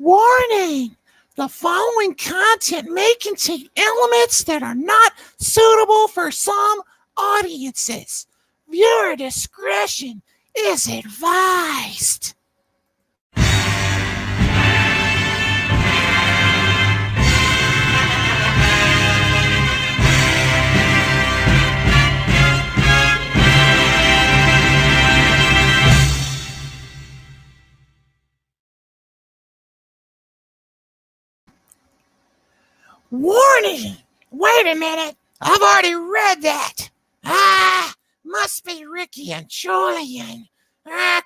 Warning! The following content may contain elements that are not suitable for some audiences. Viewer discretion is advised. Warning! Wait a minute. I've already read that. Must be Ricky and Julian.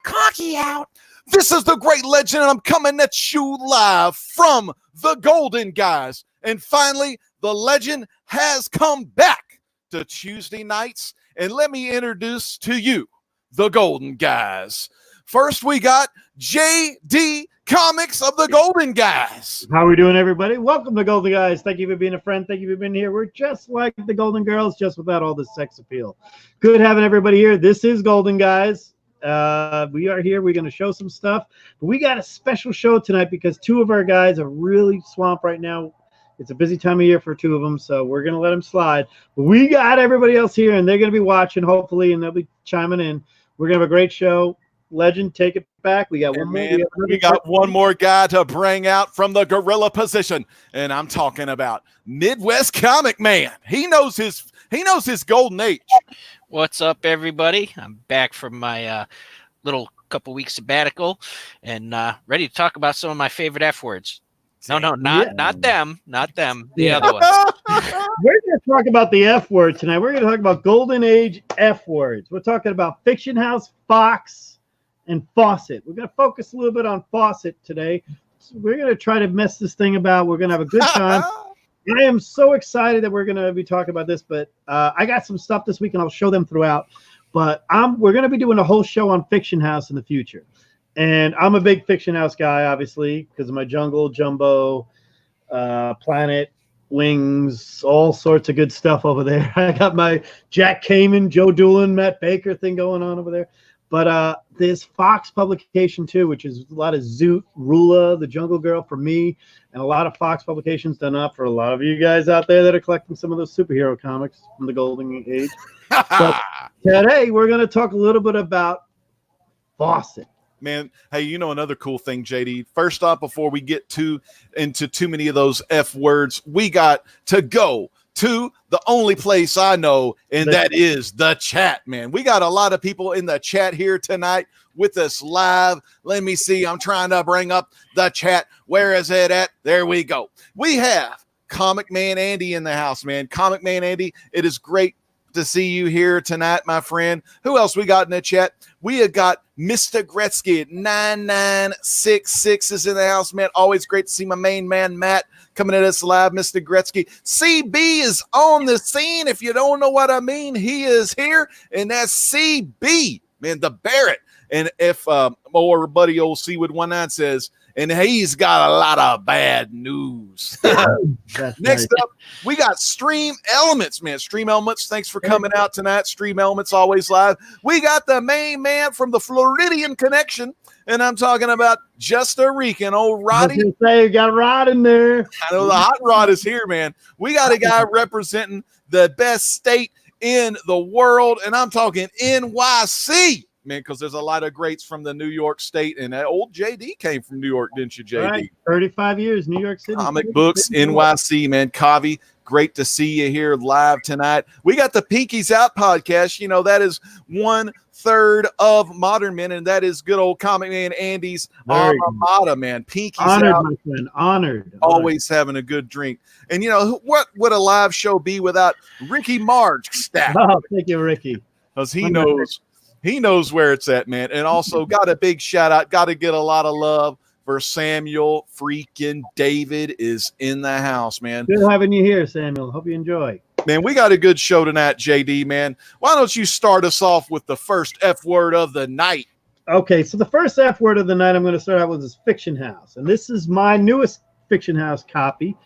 Cocky out. This is the Great Legend, and I'm coming at you live from the Golden Guys. And finally, the legend has come back to Tuesday nights. And let me introduce to you the Golden Guys. First, we got JD Comics of the Golden Guys. How are we doing, everybody? Welcome to Golden Guys. Thank you for being a friend. Thank you for being here. We're just like the Golden Girls, just without all the sex appeal. Good having everybody here. This is Golden Guys. We are here. We're going to show some stuff. But we got a special show tonight because two of our guys are really swamped right now. It's a busy time of year for two of them, so we're going to let them slide. But we got everybody else here, and they're going to be watching, hopefully, and they'll be chiming in. We're going to have a great show. Legend, take it back. We got one more. We got one more guy to bring out from the gorilla position, and I'm talking about Midwest Comic Man. He knows his golden age. What's up, everybody? I'm back from my little couple weeks sabbatical, and ready to talk about some of my favorite F words. No, not them, the other ones. We're going to talk about the F word tonight. We're going to talk about Golden Age F words. We're talking about Fiction House, Fox, and Fawcett. We're going to focus a little bit on Fawcett today. So we're going to try to mess this thing about. We're going to have a good time. I am so excited that we're going to be talking about this, but I got some stuff this week, and I'll show them throughout. But we're going to be doing a whole show on Fiction House in the future. And I'm a big Fiction House guy, obviously, because of my Jungle, Jumbo, Planet, Wings, all sorts of good stuff over there. I got my Jack Kamen, Joe Doolin, Matt Baker thing going on over there. But this Fox publication, too, which is a lot of Zoot, Rula, the Jungle Girl for me, and a lot of Fox publications done up for a lot of you guys out there that are collecting some of those superhero comics from the Golden Age. But today, we're going to talk a little bit about Fawcett. Man, hey, you know another cool thing, JD? First off, before we get into too many of those F words, we got to go to the only place I know, and that is the chat, man. We got a lot of people in the chat here tonight with us live. Let me see. I'm trying to bring up the chat. Where is it at? There we go. We have Comic Man Andy in the house, man. Comic Man Andy, it is great to see you here tonight, my friend. Who else we got in the chat? We have got Mr. Gretzky at 9966 is in the house, man. Always great to see my main man, Matt, coming at us live. Mr. Gretzky. CB is on the scene. If you don't know what I mean, he is here, and that's CB, man, the Barrett. And if our buddy old Seawood19 says, and he's got a lot of bad news. Next up, we got Stream Elements, man. Stream Elements, thanks for coming out tonight. Stream Elements, always live. We got the main man from the Floridian Connection, and I'm talking about Just a Rican, old Roddy. I was going to say, you got Rod in there. I know the hot rod is here, man. We got a guy representing the best state in the world, and I'm talking NYC. Man, because there's a lot of greats from the New York State, and that old JD came from New York, didn't you, JD? Right. 35 years, New York City. Comic Books, NYC, man. Kavi, great to see you here live tonight. We got the Pinkies Out podcast. You know, that is 1/3 of Modern Men, and that is good old Comic Man Andy's alma mater, man. Pinkies Honored, Out. my friend. Honored. Always having a good drink. And, you know, what would a live show be without Ricky Marge staff? Oh, thank you, Ricky. Because he knows where it's at, man. And also got a big shout out, got to get a lot of love for Samuel freaking David is in the house, man. Good having you here, Samuel. Hope you enjoy. Man, we got a good show tonight, JD, man. Why don't you start us off with the first F word of the night? Okay, so the first F word of the night I'm going to start out with is Fiction House. And this is my newest Fiction House copy.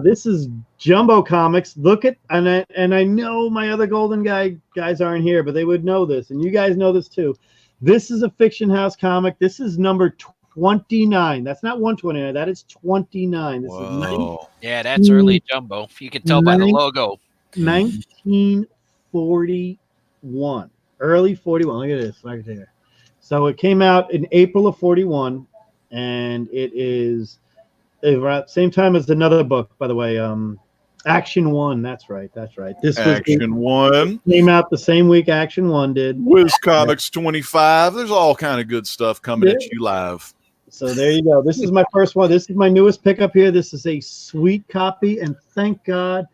This is Jumbo Comics. Look at, and I know my other Golden guys aren't here, but they would know this, and you guys know this too. This is a Fiction House comic. This is number 29. That's not 129. That is 29. This is Whoa. Yeah, that's early jumbo. You can tell by the logo. 1941. Early 41. Look at this right there. So it came out in April of 41, and it is around same time as another book, by the way. Action 1. That's right. This Action 1 came out the same week Action 1 did. Whiz Comics 25. There's all kind of good stuff coming at you live. So there you go. This is my first one. This is my newest pickup here. This is a sweet copy, and thank God,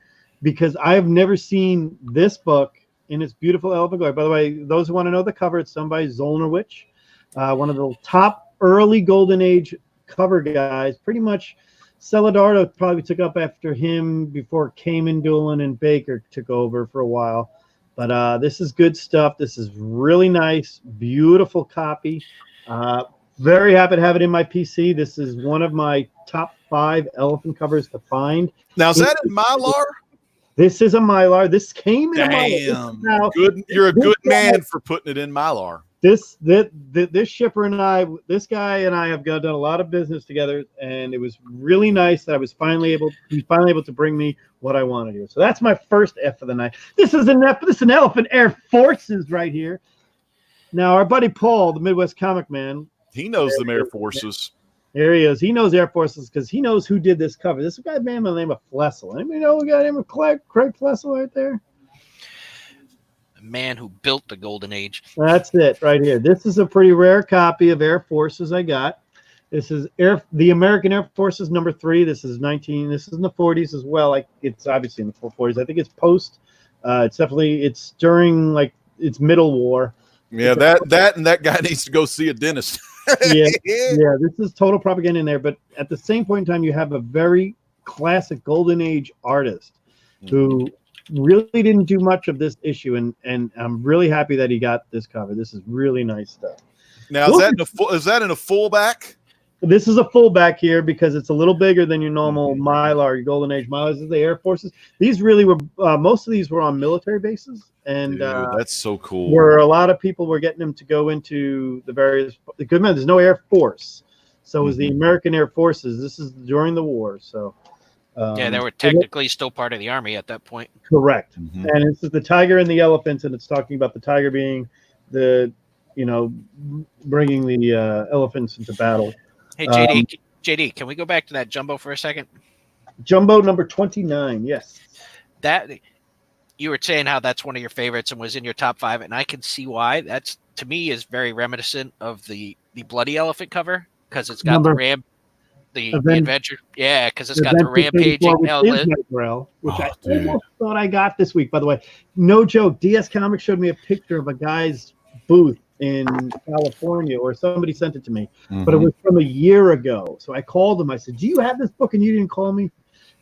because I have never seen this book in its beautiful elephant glory. By the way, those who want to know the cover, it's done by Zollnerwich, one of the top early Golden Age cover guys. Pretty much Celadordo probably took up after him before Kamen, Doolin, and Baker took over for a while. But this is good stuff. This is really nice, beautiful copy. Very happy to have it in my PC. This is one of my top 5 elephant covers to find. Now, is that in Mylar? This is a Mylar. This came in a Damn. Mylar. Good. You're a good man for putting it in Mylar. This shipper and I, this guy and I have done a lot of business together, and it was really nice that he was finally able to bring me what I wanted here. So that's my first F of the night. This is an Elephant Air Forces right here. Now our buddy Paul, the Midwest Comic Man, He knows the Air Forces. There he is. He knows Air Forces because he knows who did this cover. This guy by the name of Flessel. Anybody know a guy named Craig Flessel right there? The man who built the Golden Age. That's it right here. This is a pretty rare copy of Air Forces I got. This is the American Air Forces number 3. This is 19. This is in the 40s as well. It's obviously in the 40s. I think it's post. It's during it's middle war. Yeah, that guy needs to go see a dentist. yeah, this is total propaganda in there. But at the same point in time, you have a very classic Golden Age artist who really didn't do much of this issue, and I'm really happy that he got this cover. This is really nice stuff. Now, is that in a fullback? This is a fullback here because it's a little bigger than your normal Mylar, your Golden Age Mylar. This is the Air Forces. These really were most of these were on military bases, and dude, that's so cool. Where a lot of people were getting them to go into the various. The good man, there's no Air Force, so it was the American Air Forces. This is during the war, so. Yeah, they were technically still part of the Army at that point. Correct. And this is the tiger and the elephants, and it's talking about the tiger being bringing the elephants into battle. Hey, JD, can we go back to that jumbo for a second? Jumbo number 29, yes. That you were saying how that's one of your favorites and was in your top 5, and I can see why. That's, to me, is very reminiscent of the Bloody Elephant cover because it's got the adventure. Yeah, because it's got the rampaging element. Which I almost thought I got this week, by the way. No joke. DS Comics showed me a picture of a guy's booth in California, or somebody sent it to me, but it was from a year ago. So I called him. I said, "Do you have this book?" And you didn't call me.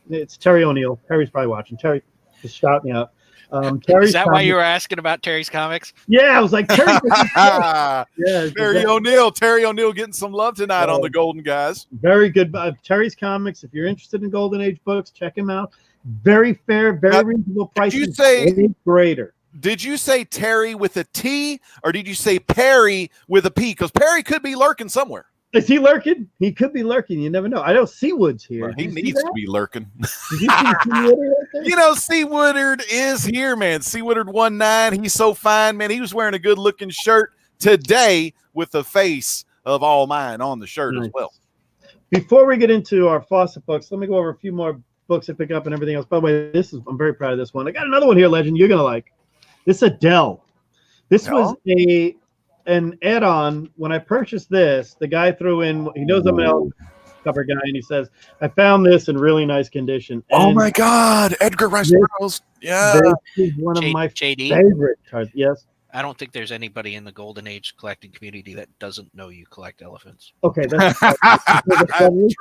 It's Terry O'Neill. Terry's probably watching. Terry, just shout me out. Is that why you were asking about Terry's comics? Yeah, I was like, Terry. Terry O'Neill. Terry O'Neill getting some love tonight on the Golden Guys. Very good. Terry's comics. If you're interested in Golden Age books, check him out. Very fair, very reasonable price. Did you say greater? Did you say Terry with a T, or did you say Perry with a P? Because Perry could be lurking somewhere. Is he lurking? He could be lurking. You never know. I know Seawood's here. Well, he needs to be lurking. You C. Woodard is here, man. C. Woodard 19. He's so fine, man. He was wearing a good-looking shirt today with the face of All Mine on the shirt as well. Before we get into our Fawcett books, let me go over a few more books I pick up and everything else. By the way, I'm very proud of this one. I got another one here, Legend. You're gonna like. This is a Dell. This was an add-on. When I purchased this, the guy threw in, he knows I'm an L cover guy, and he says, I found this in really nice condition. And oh my God, Edgar Rice Burroughs. Yeah. This is one of my JD? favorite cards. Yes. I don't think there's anybody in the Golden Age collecting community that doesn't know you collect elephants. Okay, that's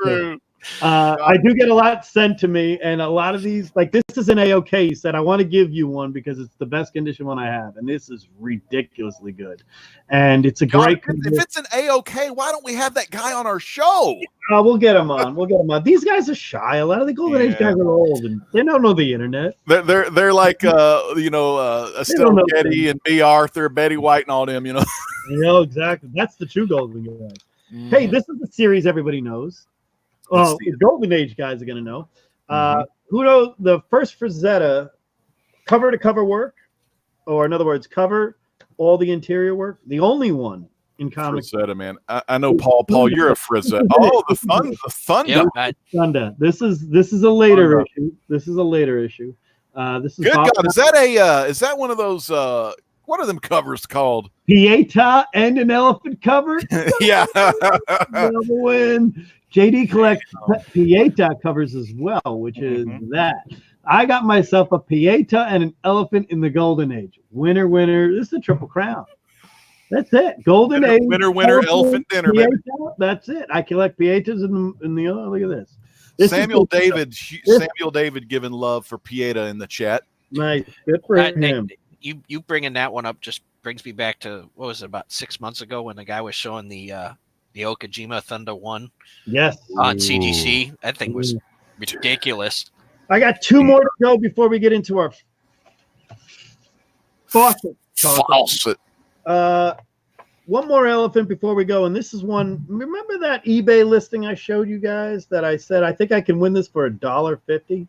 true. I do get a lot sent to me, and a lot of these, like this is an AOK. He said, I want to give you one because it's the best condition one I have, and this is ridiculously good. And it's a great if it's an AOK, why don't we have that guy on our show? We'll get him on. These guys are shy. A lot of the Golden Age guys are old, and they don't know the internet. They're like Estelle Getty and B. Arthur, Betty White, and all them. exactly. That's the true Golden guys. Hey, this is a series everybody knows. Well, the Golden Age guys are going to know. Who knows the first Frazetta cover to cover work, or in other words, cover all the interior work? The only one in comics. Frazetta, man. I know, Paul. Paul, you're a Frazetta. Oh, the Thunder. Yep, Thunder. This is a later issue. This is a later issue. This is Good God. Is that one of those what are them covers called? Pieta and an elephant cover? Yeah. Win. JD collects Pieta covers as well, which is that. I got myself a Pieta and an elephant in the Golden Age. Winner, winner. This is a triple crown. That's it. Golden Age. Winner, elephant dinner, Pieta, baby. that's it. I collect Pietas in the other. Look at this. Samuel David giving love for Pieta in the chat. Nice. Good for him. You bringing that one up just brings me back to, what was it, about 6 months ago when the guy was showing the Okajima Thunder 1 on CGC. That thing was ridiculous. I got 2 more to go before we get into our Fawcett. One more elephant before we go, and this is one. Remember that eBay listing I showed you guys that I said I think I can win this for $1.50,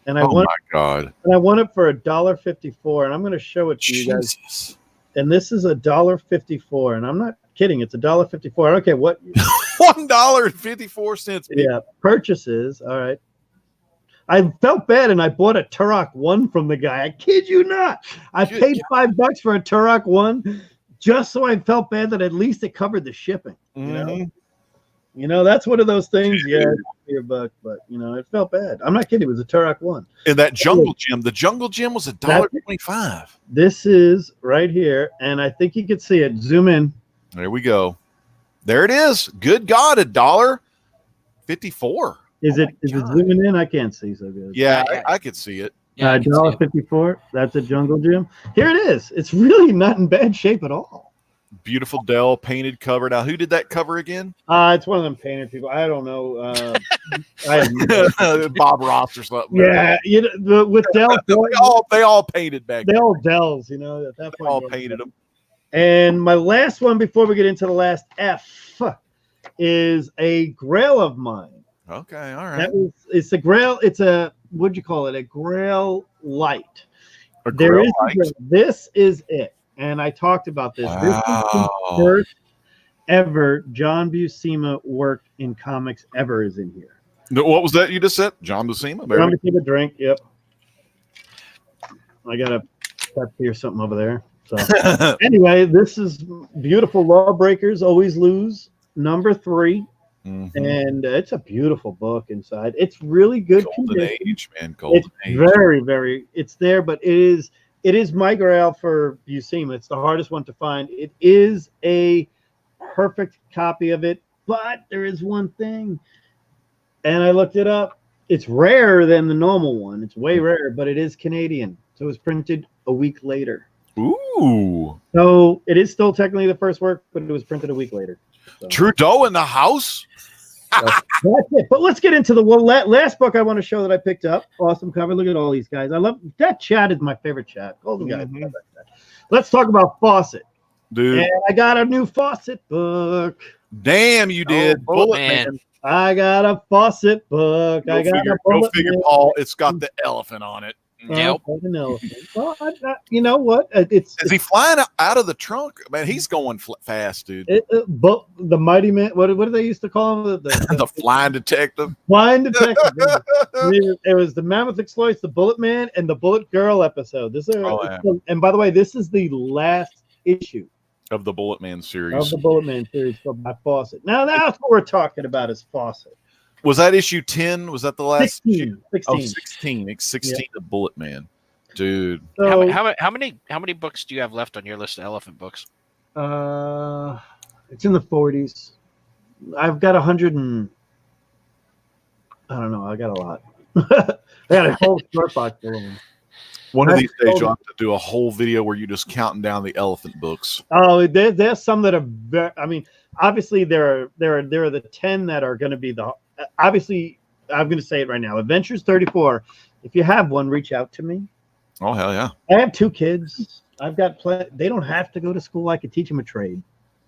and I won. My God! And I won it for $1.54, and I'm going to show it to you guys. And this is $1.54, and I'm not kidding. It's $1.54. Okay, what? $1.54. Yeah, purchases. All right. I felt bad, and I bought a Turok 1 from the guy. I kid you not. I paid $5 for a Turok 1 just so I felt bad that at least it covered the shipping. You know, that's one of those things. Yeah, your buck, but it felt bad. I'm not kidding. It was a Turok 1. And that Jungle Gym, the Jungle Gym was $1.25. This is right here, and I think you can see it. Zoom in. There we go. There it is. Good God, $1.54. Is it zooming in? I can't see so good. Yeah, I could see it. Yeah, $1.54. That's a Jungle Gym. Here it is. It's really not in bad shape at all. Beautiful Dell painted cover. Now, who did that cover again? It's one of them painted people. I don't know. Bob Ross or something. Yeah, with Dell, they all painted back. They all Dells. At that point, they all painted them. And my last one before we get into the last F is a Grail of mine. Okay, all right. It's a Grail. It's a, what'd you call it? A Grail Light. A Grail Light. This is it. And I talked about this. Wow. This is the first ever John Buscema work in comics ever is in here. What was that you just said? John Buscema? John Buscema drink. Yep. I got to hear something over there. So anyway, this is beautiful. Lawbreakers Always Lose, number 3. And it's a beautiful book inside. It's really good. Golden Age, man. Golden Age. Very, very. It's there, but it is my Grail for Buscema. It's the hardest one to find. It is a perfect copy of it, but there is one thing, and I looked it up. It's rarer than the normal one. It's way rarer, but it is Canadian, so it was printed a week later. Ooh. So it is still technically the first work, but it was printed a week later. So. Trudeau in the house? That's it. But let's get into the last book I want to show that I picked up. Awesome cover. Look at all these guys. I love that chat. Is my favorite chat. Golden guys. Let's talk about Fawcett. Dude. And I got a new Fawcett book. Damn, you did. Bullet Man. I got a Fawcett book. Go figure, Paul. It's got the elephant on it. Yep. Well, you know what? Is he flying out of the trunk? Man, he's going fast, dude. But the Mighty Man. What do they used to call him? The Flying Detective. Flying Detective. It was the Mammoth Exploits, the Bullet Man, and the Bullet Girl episode. And by the way, this is the last issue of the Bullet Man series. By Fawcett. Now that's what we're talking about is Fawcett. Was that issue 10? Was that the last 16. 16. It's 16 of Bullet Man. Dude. So, how many books do you have left on your list of elephant books? It's in the 40s. I've got 100 and I don't know. I got a lot. I got a whole short box full of them. One of these days, you'll have to do a whole video where you're just counting down the elephant books. Oh, there's some that are very. I mean, obviously there are the 10 that are going to be the. Obviously, I'm going to say it right now. Adventures 34. If you have one, reach out to me. Oh hell yeah! I have 2 kids. I've got. They don't have to go to school. I could teach them a trade.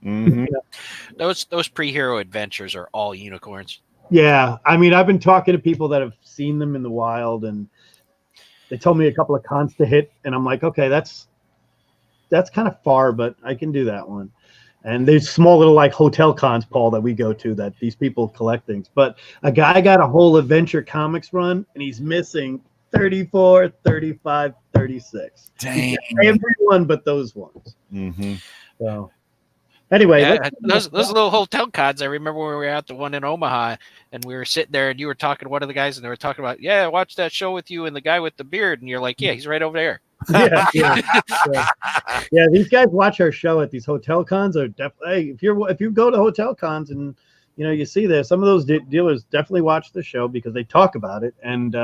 Mhm. Those pre-hero adventures are all unicorns. Yeah, I mean, I've been talking to people that have seen them in the wild, and they told me a couple of cons to hit, and I'm like, okay, that's kind of far, but I can do that one. And there's small little like hotel cons, Paul, that we go to that these people collect things. But a guy got a whole Adventure Comics run, and he's missing 34, 35, 36. Dang. Everyone but those ones. Mm-hmm. So anyway, Yeah, those little hotel cons. I remember when we were at the one in Omaha, and we were sitting there, and you were talking to one of the guys, and they were talking about, yeah, I watched that show with you and the guy with the beard, and you're like, yeah, he's right over there. Yeah, these guys watch our show at these hotel cons. Are definitely if you go to hotel cons and you see there, some of those dealers definitely watch the show because they talk about it. And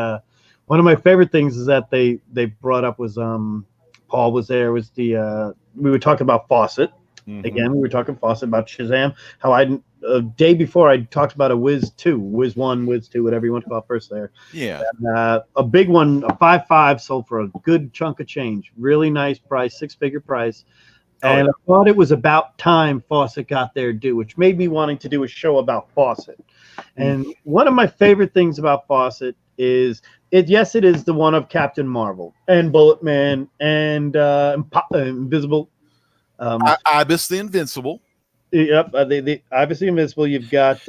one of my favorite things is that they brought up was Paul was there, was the we were talking about Fawcett. Mm-hmm. Again, we were talking Fawcett about Shazam. How a day before I talked about a Whiz 2, Whiz 1, Whiz 2, whatever you want to call it first there. Yeah. And, a big one, a 5.5, sold for a good chunk of change. Really nice price, 6-figure price. And I thought it was about time Fawcett got their due, which made me wanting to do a show about Fawcett. And one of my favorite things about Fawcett is yes, it is the one of Captain Marvel and Bullet Man and Invisible. Ibis the Invincible. Yep, the obviously Invincible. You've got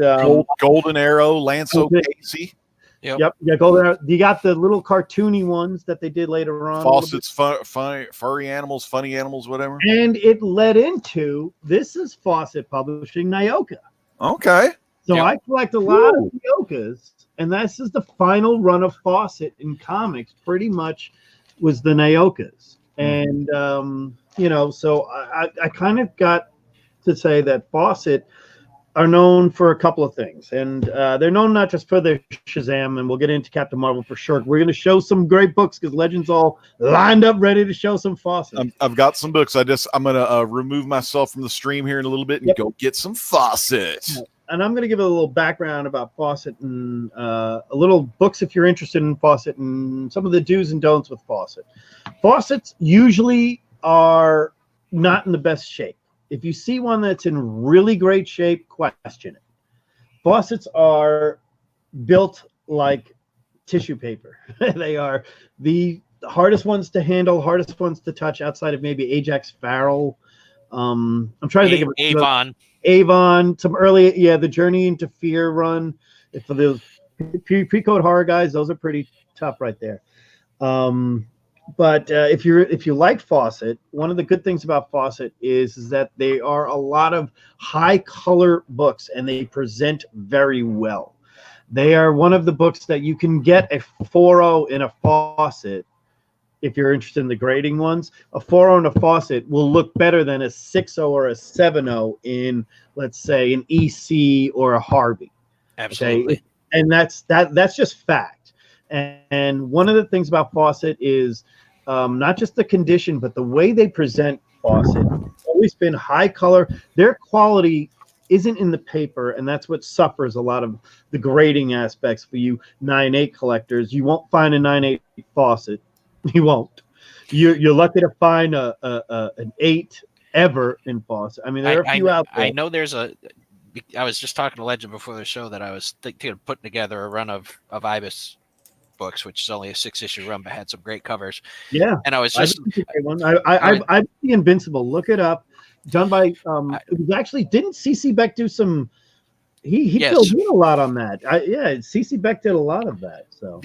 Golden Arrow, Lance O'Casey. Yep. Yeah, Golden Arrow. You got the little cartoony ones that they did later on. Fawcett's furry animals, funny animals, whatever. And it led into this is Fawcett publishing Nyoka. Okay. So I collect a lot of Nyokas, and this is the final run of Fawcett in comics. Pretty much was the Nyokas, and so I kind of got to say that Fawcett are known for a couple of things, and they're known not just for their Shazam, and we'll get into Captain Marvel for sure. We're going to show some great books because Legends all lined up ready to show some Fawcett. I've got some books. I'm going to remove myself from the stream here in a little bit and go get some Fawcett. And I'm going to give a little background about Fawcett and a little books if you're interested in Fawcett and some of the do's and don'ts with Fawcett. Fawcettts usually are not in the best shape. If you see one that's in really great shape, question it. Fawcett's are built like tissue paper. They are the hardest ones to handle, hardest ones to touch outside of maybe Ajax Farrell. I'm trying to think of Avon, some early, the Journey into Fear run. For those pre-code horror guys, those are pretty tough right there. But if you like Fawcett, one of the good things about Fawcett is that they are a lot of high color books and they present very well. They are one of the books that you can get a 4.0 in a Fawcett. If you're interested in the grading ones, a 4.0 in a Fawcett will look better than a 6.0 or a 7.0 in, let's say, an EC or a Harvey. Absolutely. Okay? And that's just fact. And one of the things about Fawcett is not just the condition, but the way they present Fawcett. It's always been high color. Their quality isn't in the paper, and that's what suffers a lot of the grading aspects for you 9.8 collectors. You won't find a 9.8 Fawcett. You won't. You're lucky to find an 8 ever in Fawcett. I mean, there are a few out there. I know there's I was just talking to Legend before the show that I was thinking of putting together a run of Ibis books, which is only a 6-issue run, but had some great covers. Yeah, and I was just I've the Invincible. Look it up. Done by it was actually didn't CC Beck do some? He filled in a lot on that. CC Beck did a lot of that. So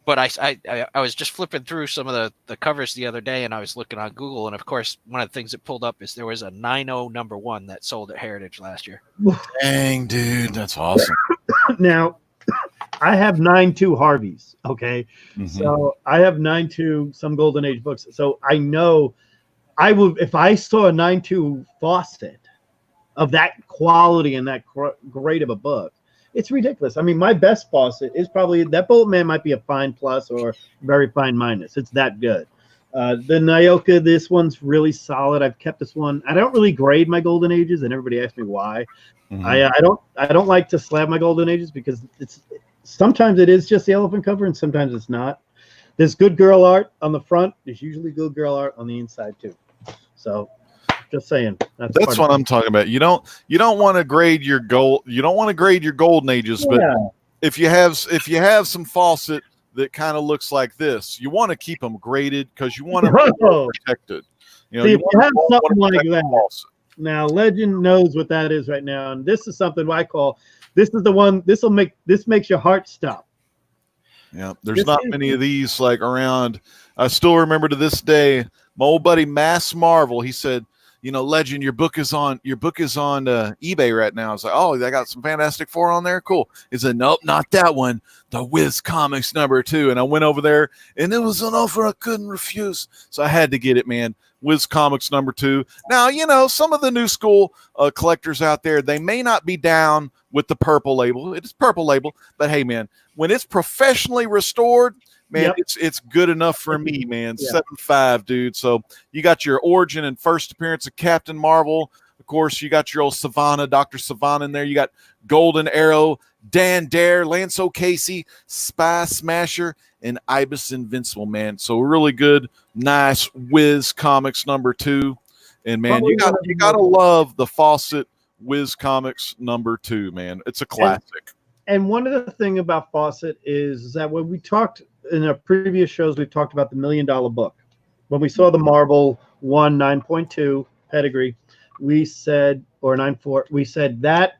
but I was just flipping through some of the covers the other day, and I was looking on Google, and of course, one of the things that pulled up is there was a 9.0 #1 that sold at Heritage last year. Dang, dude, that's awesome. Now, I have 9.2 Harveys. Okay, so I have 9.2 some Golden Age books. So I know I would if I saw a 9.2 Fawcett of that quality and that great of a book. It's ridiculous. I mean, my best Fawcett is probably that Bullet Man might be a fine plus or very fine minus. It's that good. The Nyoka, this one's really solid. I've kept this one. I don't really grade my Golden Ages, and everybody asks me why. I don't like to slab my Golden Ages because sometimes it is just the elephant cover and sometimes it's not. There's good girl art on the front. There's usually good girl art on the inside too. So Just saying. That's what I'm talking about. You don't want to grade your gold. You don't want to grade your golden ages, but if you have some Fawcett that kind of looks like this, you want to keep them graded because you want them protected. See, if you have something like that, now Legend knows what that is right now, and this is something I call. This is the one. This makes your heart stop. Yeah, there's not many of these like around. I still remember to this day, my old buddy Mass Marvel. He said, Legend, your book is on eBay right now. I was like, oh, they got some Fantastic Four on there. Cool. He said, nope, not that one. The Whiz Comics #2. And I went over there, and it was an offer I couldn't refuse, so I had to get it, man. Whiz Comics #2. Now, some of the new school collectors out there, they may not be down with the purple label. It's purple label, but hey, man, when it's professionally restored, man, it's good enough for me, man. 7.5, dude. So you got your origin and first appearance of Captain Marvel. Of course, you got your old Savannah, Dr. Savannah in there. You got Golden Arrow, Dan Dare, Lance O'Casey, Spy Smasher, and Ibis Invincible, man. So really good, nice Whiz Comics #2. And man, you gotta love the Fawcett Whiz Comics #2, man. It's a classic. And one of the thing about Fawcett is that when we talked in our previous shows, we've talked about the $1 Million book. When we saw the Marvel 9.2 pedigree, we said, or 9.4, we said that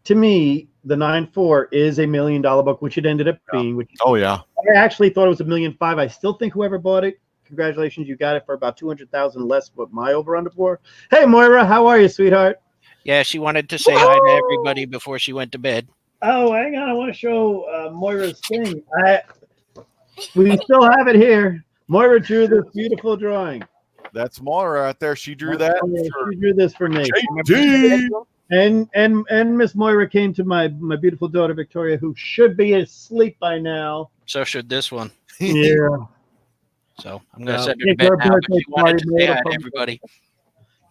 to me, the 9.4 is a $1 Million book, which it ended up being. Which I actually thought it was $1.5 million. I still think whoever bought it, congratulations, you got it for about $200,000 less what my over under for. Hey Moira, how are you, sweetheart? Yeah, she wanted to say hi to everybody before she went to bed. Oh, hang on, I want to show Moira's thing. We still have it here. Moira drew this beautiful drawing. That's Moira right there. She drew that. She drew this for me. And Miss Moira came to my beautiful daughter Victoria, who should be asleep by now. So should this one. Yeah. So I'm gonna send her to bed now. But she wanted to say hi to everybody.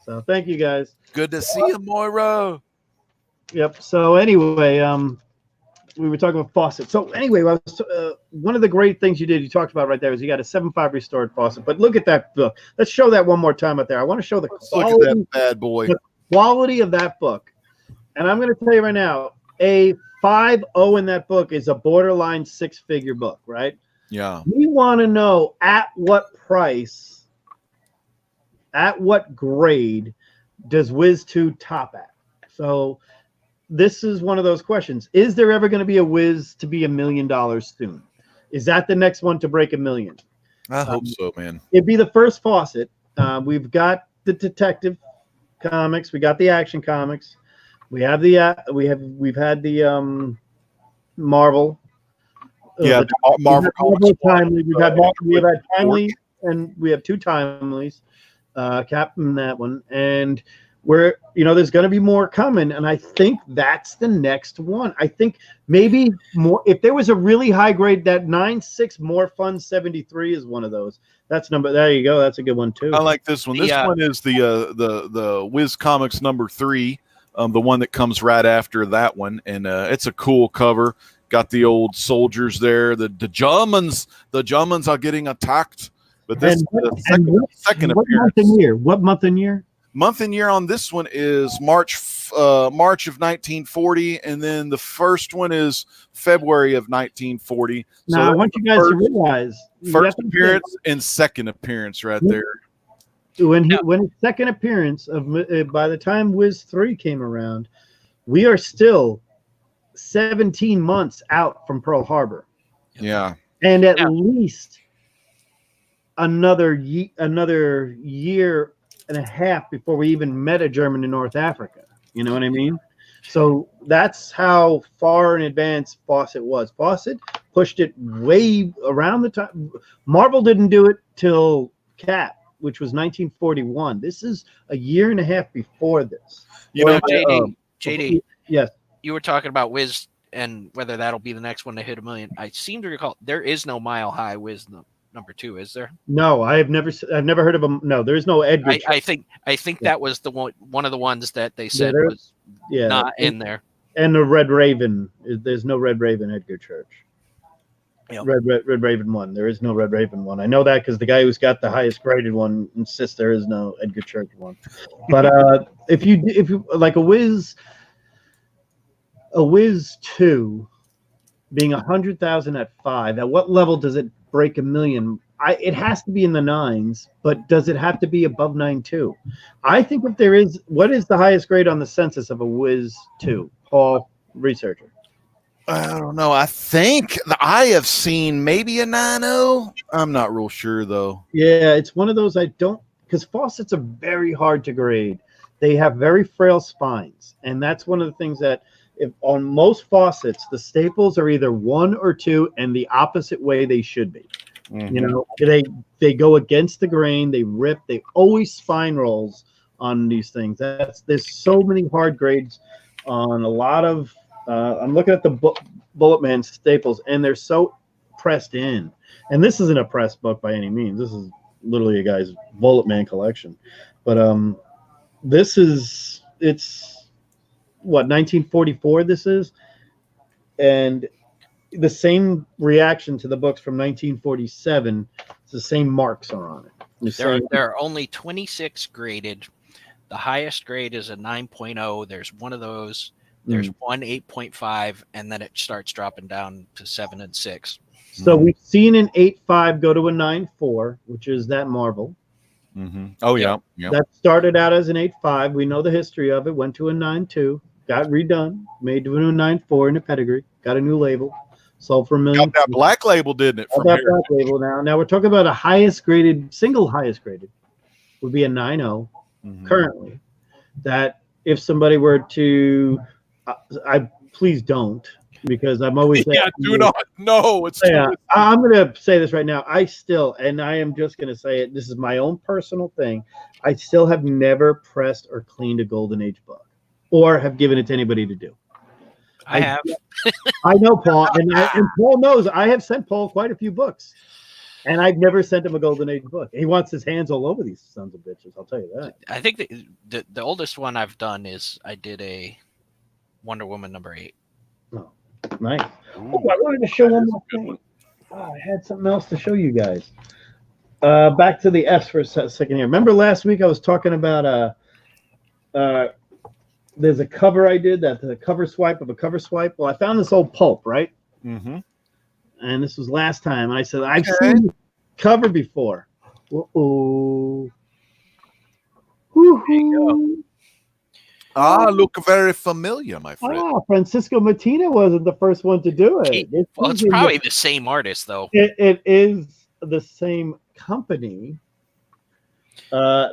So thank you guys. Good to see you, Moira. Yep. So anyway, we were talking about Fawcett. So anyway, one of the great things you did, you talked about right there, is you got a 7.5 restored Fawcett. But look at that book. Let's show that one more time out there. I want to show the quality, look at that bad boy. The quality of that book. And I'm going to tell you right now, a 5.0 in that book is a borderline 6-figure book, right? Yeah. We want to know at what price, at what grade does Whiz 2 top at? So this is one of those questions. Is there ever going to be a Whiz to be $1 million soon? Is that the next one to break $1 million? I hope so, man. It'd be the first Fawcett. We've got the Detective comics. We got the Action comics. We have the we've had the Marvel. Marvel Timely. We have had Timely, and we have 2 Timelies. Captain that one, and where there's going to be more coming, and I think that's the next one. I think maybe more if there was a really high grade, that 9.6 More Fun 73 is one of those. That's number. There you go. That's a good one too. I like this one. This one is the Whiz Comics #3, the one that comes right after that one, and it's a cool cover. Got the old soldiers there. The Germans are getting attacked. But this is the second appearance. What month and year? Month and year on this one is March of 1940, and then the first one is February of 1940. Now, I want you guys to realize first appearance and second appearance right there. When his second appearance by the time Whiz 3 came around, we are still 17 months out from Pearl Harbor. Yeah, and at least another year and a half before we even met a German in North Africa. You know what I mean? So that's how far in advance Fawcett was. Fawcett pushed it way around the time. Marvel didn't do it till Cap, which was 1941. This is a year and a half before this. JD, yes. You were talking about Whiz and whether that'll be the next one to hit $1 million. I seem to recall there is no Mile High Whiz #2, is there? No, I've never heard of him. No, there's no Edgar. I think that was the one of the ones that they said was not in there. And the Red Raven, there's no Red Raven Edgar Church. Yep. Red Raven 1. There is no Red Raven 1. I know that because the guy who's got the highest graded one insists there is no Edgar Church 1. But if you like a Whiz 2 being 100,000 at 5, at what level does it break a million? It has to be in the 9s, but does it have to be above 9.2? I think if there is, what is the highest grade on the census of a Whiz 2? Paul, researcher. I don't know. I think I have seen maybe a 9.0. I'm not real sure though. Yeah, it's one of those because faucets are very hard to grade. They have very frail spines, and that's one of the things that on most faucets, the staples are either 1 or 2 and the opposite way they should be. Mm-hmm. You know, they go against the grain, they rip, they always spine rolls on these things. There's so many hard grades on a lot of I'm looking at the Bullet Man staples, and they're so pressed in. And this isn't a press book by any means. This is literally a guy's Bullet Man collection. But it's what, 1944 this is? And the same reaction to the books from 1947. It's the same marks are on it. There are only 26 graded. The highest grade is a 9.0. There's one of those. There's one 8.5, and then it starts dropping down to 7 and 6. So we've seen an 8.5 go to a 9.4, which is that Marvel. Mm-hmm. Oh, yeah. That started out as an 8.5. We know the history of it. Went to a 9.2, got redone, made to a new 9.4 in a pedigree, got a new label, sold for $1 million. Got that black label, didn't it? Got that black label now. Now we're talking about a highest graded, single highest graded would be a 9.0 currently. That if somebody were to, please don't, because I'm always do not. No, it's I'm going to say this right now. I am just going to say it. This is my own personal thing. I still have never pressed or cleaned a Golden Age book, or have given it to anybody to do. I have. I know Paul, and Paul knows. I have sent Paul quite a few books, and I've never sent him a Golden Age book. He wants his hands all over these sons of bitches. I'll tell you that. I think the oldest one I've done is I did a Wonder Woman number 8. Oh, nice. Oh, I wanted to show one more thing. Oh, I had something else to show you guys. Back to the Fs for a second here. Remember last week I was talking about there's a cover I did, the cover swipe of a cover swipe. Well, I found this old pulp, right? Mm-hmm. And this was last time. And I said, I've seen this cover before. Uh-oh. There you go. Look very familiar, my friend. Francisco Matina wasn't the first one to do it. It's probably the same artist, though. It is the same company.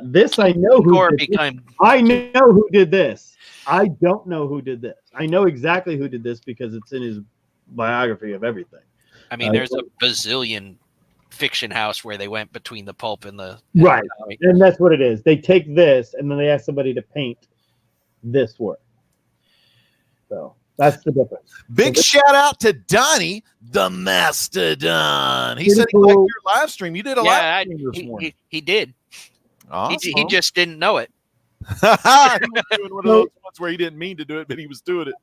This I know who did this. I know who did this. I don't know who did this. I know exactly who did this because it's in his biography of everything. I mean, there's a bazillion fiction house where they went between the pulp and the right, and that's what it is. They take this and then they ask somebody to paint this work. So that's the difference. Big shout out to Donnie the Mastodon. He said he liked your live stream. You did a live stream this morning. He did. Awesome. He just didn't know it. He was doing one of those ones where he didn't mean to do it, but he was doing it.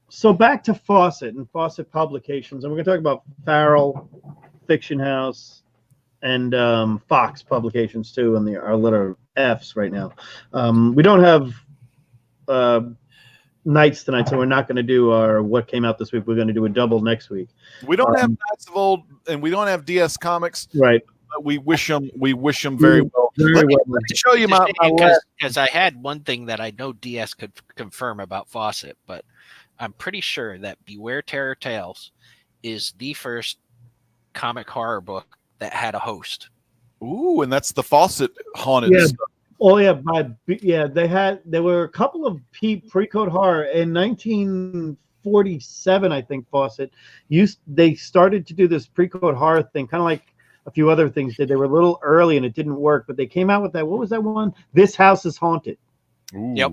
So back to Fawcett and Fawcett Publications, and we're going to talk about Farrell, Fiction House, and Fox Publications too, and our letter Fs right now. We don't have Nights tonight, so we're not going to do our what came out this week. We're going to do a double next week. We don't have Knights of Old, and we don't have DS Comics. Right. We wish them very well. Let me show you my because I had one thing that I know DS could confirm about Fawcett, but I'm pretty sure that Beware Terror Tales is the first comic horror book that had a host. Ooh, and that's the Fawcett haunted stuff. Oh yeah, there were a couple of pre-code horror in 1947. I think Fawcett they started to do this pre-code horror thing, kind of like a few other things did. They were a little early and it didn't work, but they came out with that. What was that one? This House is Haunted. Ooh. Yep.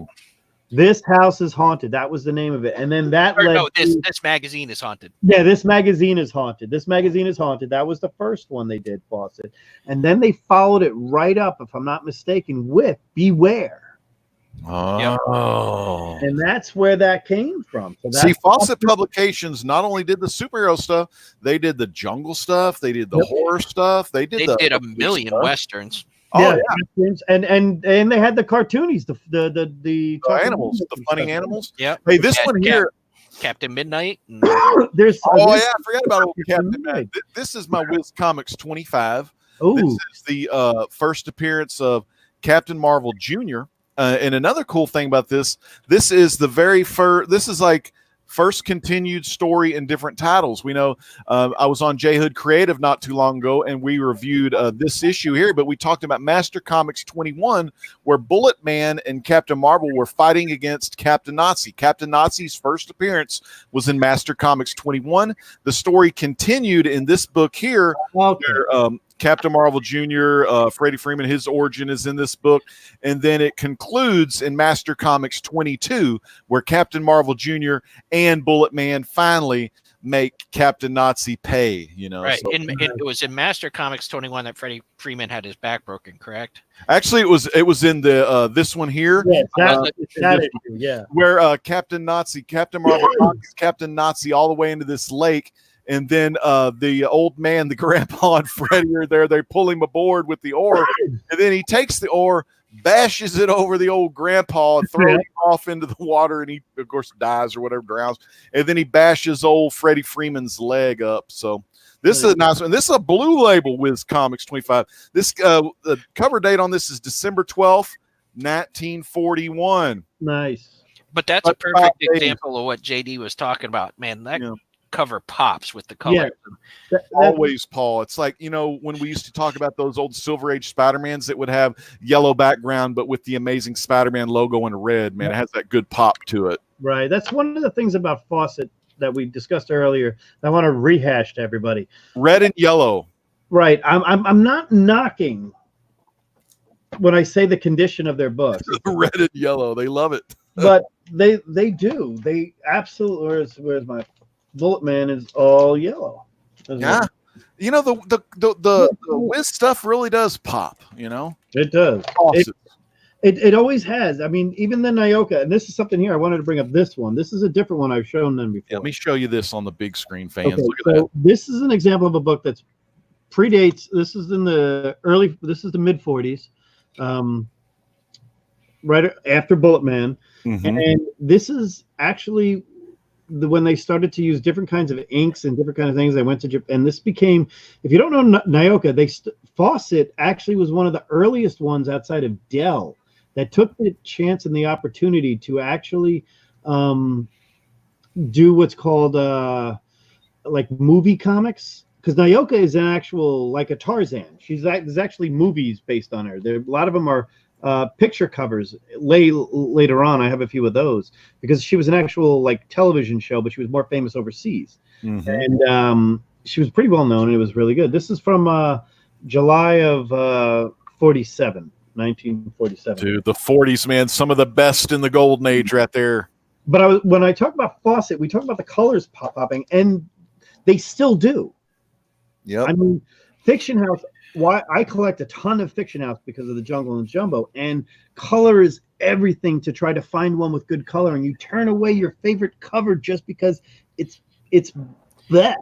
This House is Haunted. That was the name of it. And then that this magazine is haunted. Yeah, This Magazine is Haunted. This Magazine is Haunted. That was the first one they did, Fawcett. And then they followed it right up, if I'm not mistaken, with Beware. Oh. And that's where that came from. So See, Fawcett Publications not only did the superhero stuff, they did the jungle stuff, they did the horror stuff, they did a million stuff. westerns. Oh yeah, and they had the cartoonies, the animals, the funny animals. Yeah. Hey, this one here, Captain Midnight. There's I forgot about old Captain Midnight. This is my Whiz Comics 25. This is the first appearance of Captain Marvel Jr. And another cool thing about this is the very first. This is like first continued story in different titles. We know I was on J Hood Creative not too long ago, and we reviewed this issue here, but we talked about Master Comics 21, where Bullet Man and Captain Marvel were fighting against Captain Nazi. Captain Nazi's first appearance was in Master Comics 21. The story continued in this book here, where Captain Marvel Jr., Freddie Freeman, his origin is in this book. And then it concludes in Master Comics 22, where Captain Marvel Jr. and Bullet Man finally make Captain Nazi pay, Right. So, it was in Master Comics 21 that Freddie Freeman had his back broken, correct? Actually, it was in the this one here. Yeah, where Captain Marvel knocks Captain Nazi all the way into this lake. And then the old man, the grandpa and Freddy are there. They pull him aboard with the oar. And then he takes the oar, bashes it over the old grandpa and throws him off into the water. And he, of course, dies or whatever, drowns. And then he bashes old Freddie Freeman's leg up. So this is a nice one. This is a blue label Whiz Comics 25. This the cover date on this is December 12th, 1941. Nice. But that's a perfect example of what JD was talking about. Man, that cover pops with the color. Yeah. Always, Paul. It's like, when we used to talk about those old Silver Age Spider-Mans that would have yellow background, but with the Amazing Spider-Man logo in red, man, it has that good pop to it. Right. That's one of the things about Fawcett that we discussed earlier. I want to rehash to everybody. Red and yellow. Right. I'm not knocking when I say the condition of their books. Red and yellow. They love it. But they do. They absolutely. Where's my Bullet Man is all yellow. Yeah. The Whiz stuff really does pop, It does. It always has. I mean, even the Nyoka, and this is something here I wanted to bring up. This one. This is a different one I've shown them before. Yeah, let me show you this on the big screen, fans. Okay, look at that. This is an example of a book that's predates. This is in the mid 40s, right after Bullet Man. Mm-hmm. And this is actually when they started to use different kinds of inks and different kinds of things. They went to Japan, and this became, if you don't know Nyoka, Fawcett actually was one of the earliest ones outside of Dell that took the chance and the opportunity to actually do what's called like movie comics. Because Nyoka is an actual, like a Tarzan. There's actually movies based on her. A lot of them are picture covers later on. I have a few of those because she was an actual like television show, but she was more famous overseas. Mm-hmm. And she was pretty well known, and it was really good. This is from July of 1947. Dude, the 40s, man, some of the best in the golden age right there. But when I talk about Fawcett, we talk about the colors popping, and they still do. Yeah, I mean, Fiction House. Why I collect a ton of Fiction House because of the Jungle and Jumbo, and color is everything to try to find one with good color, and you turn away your favorite cover just because it's that,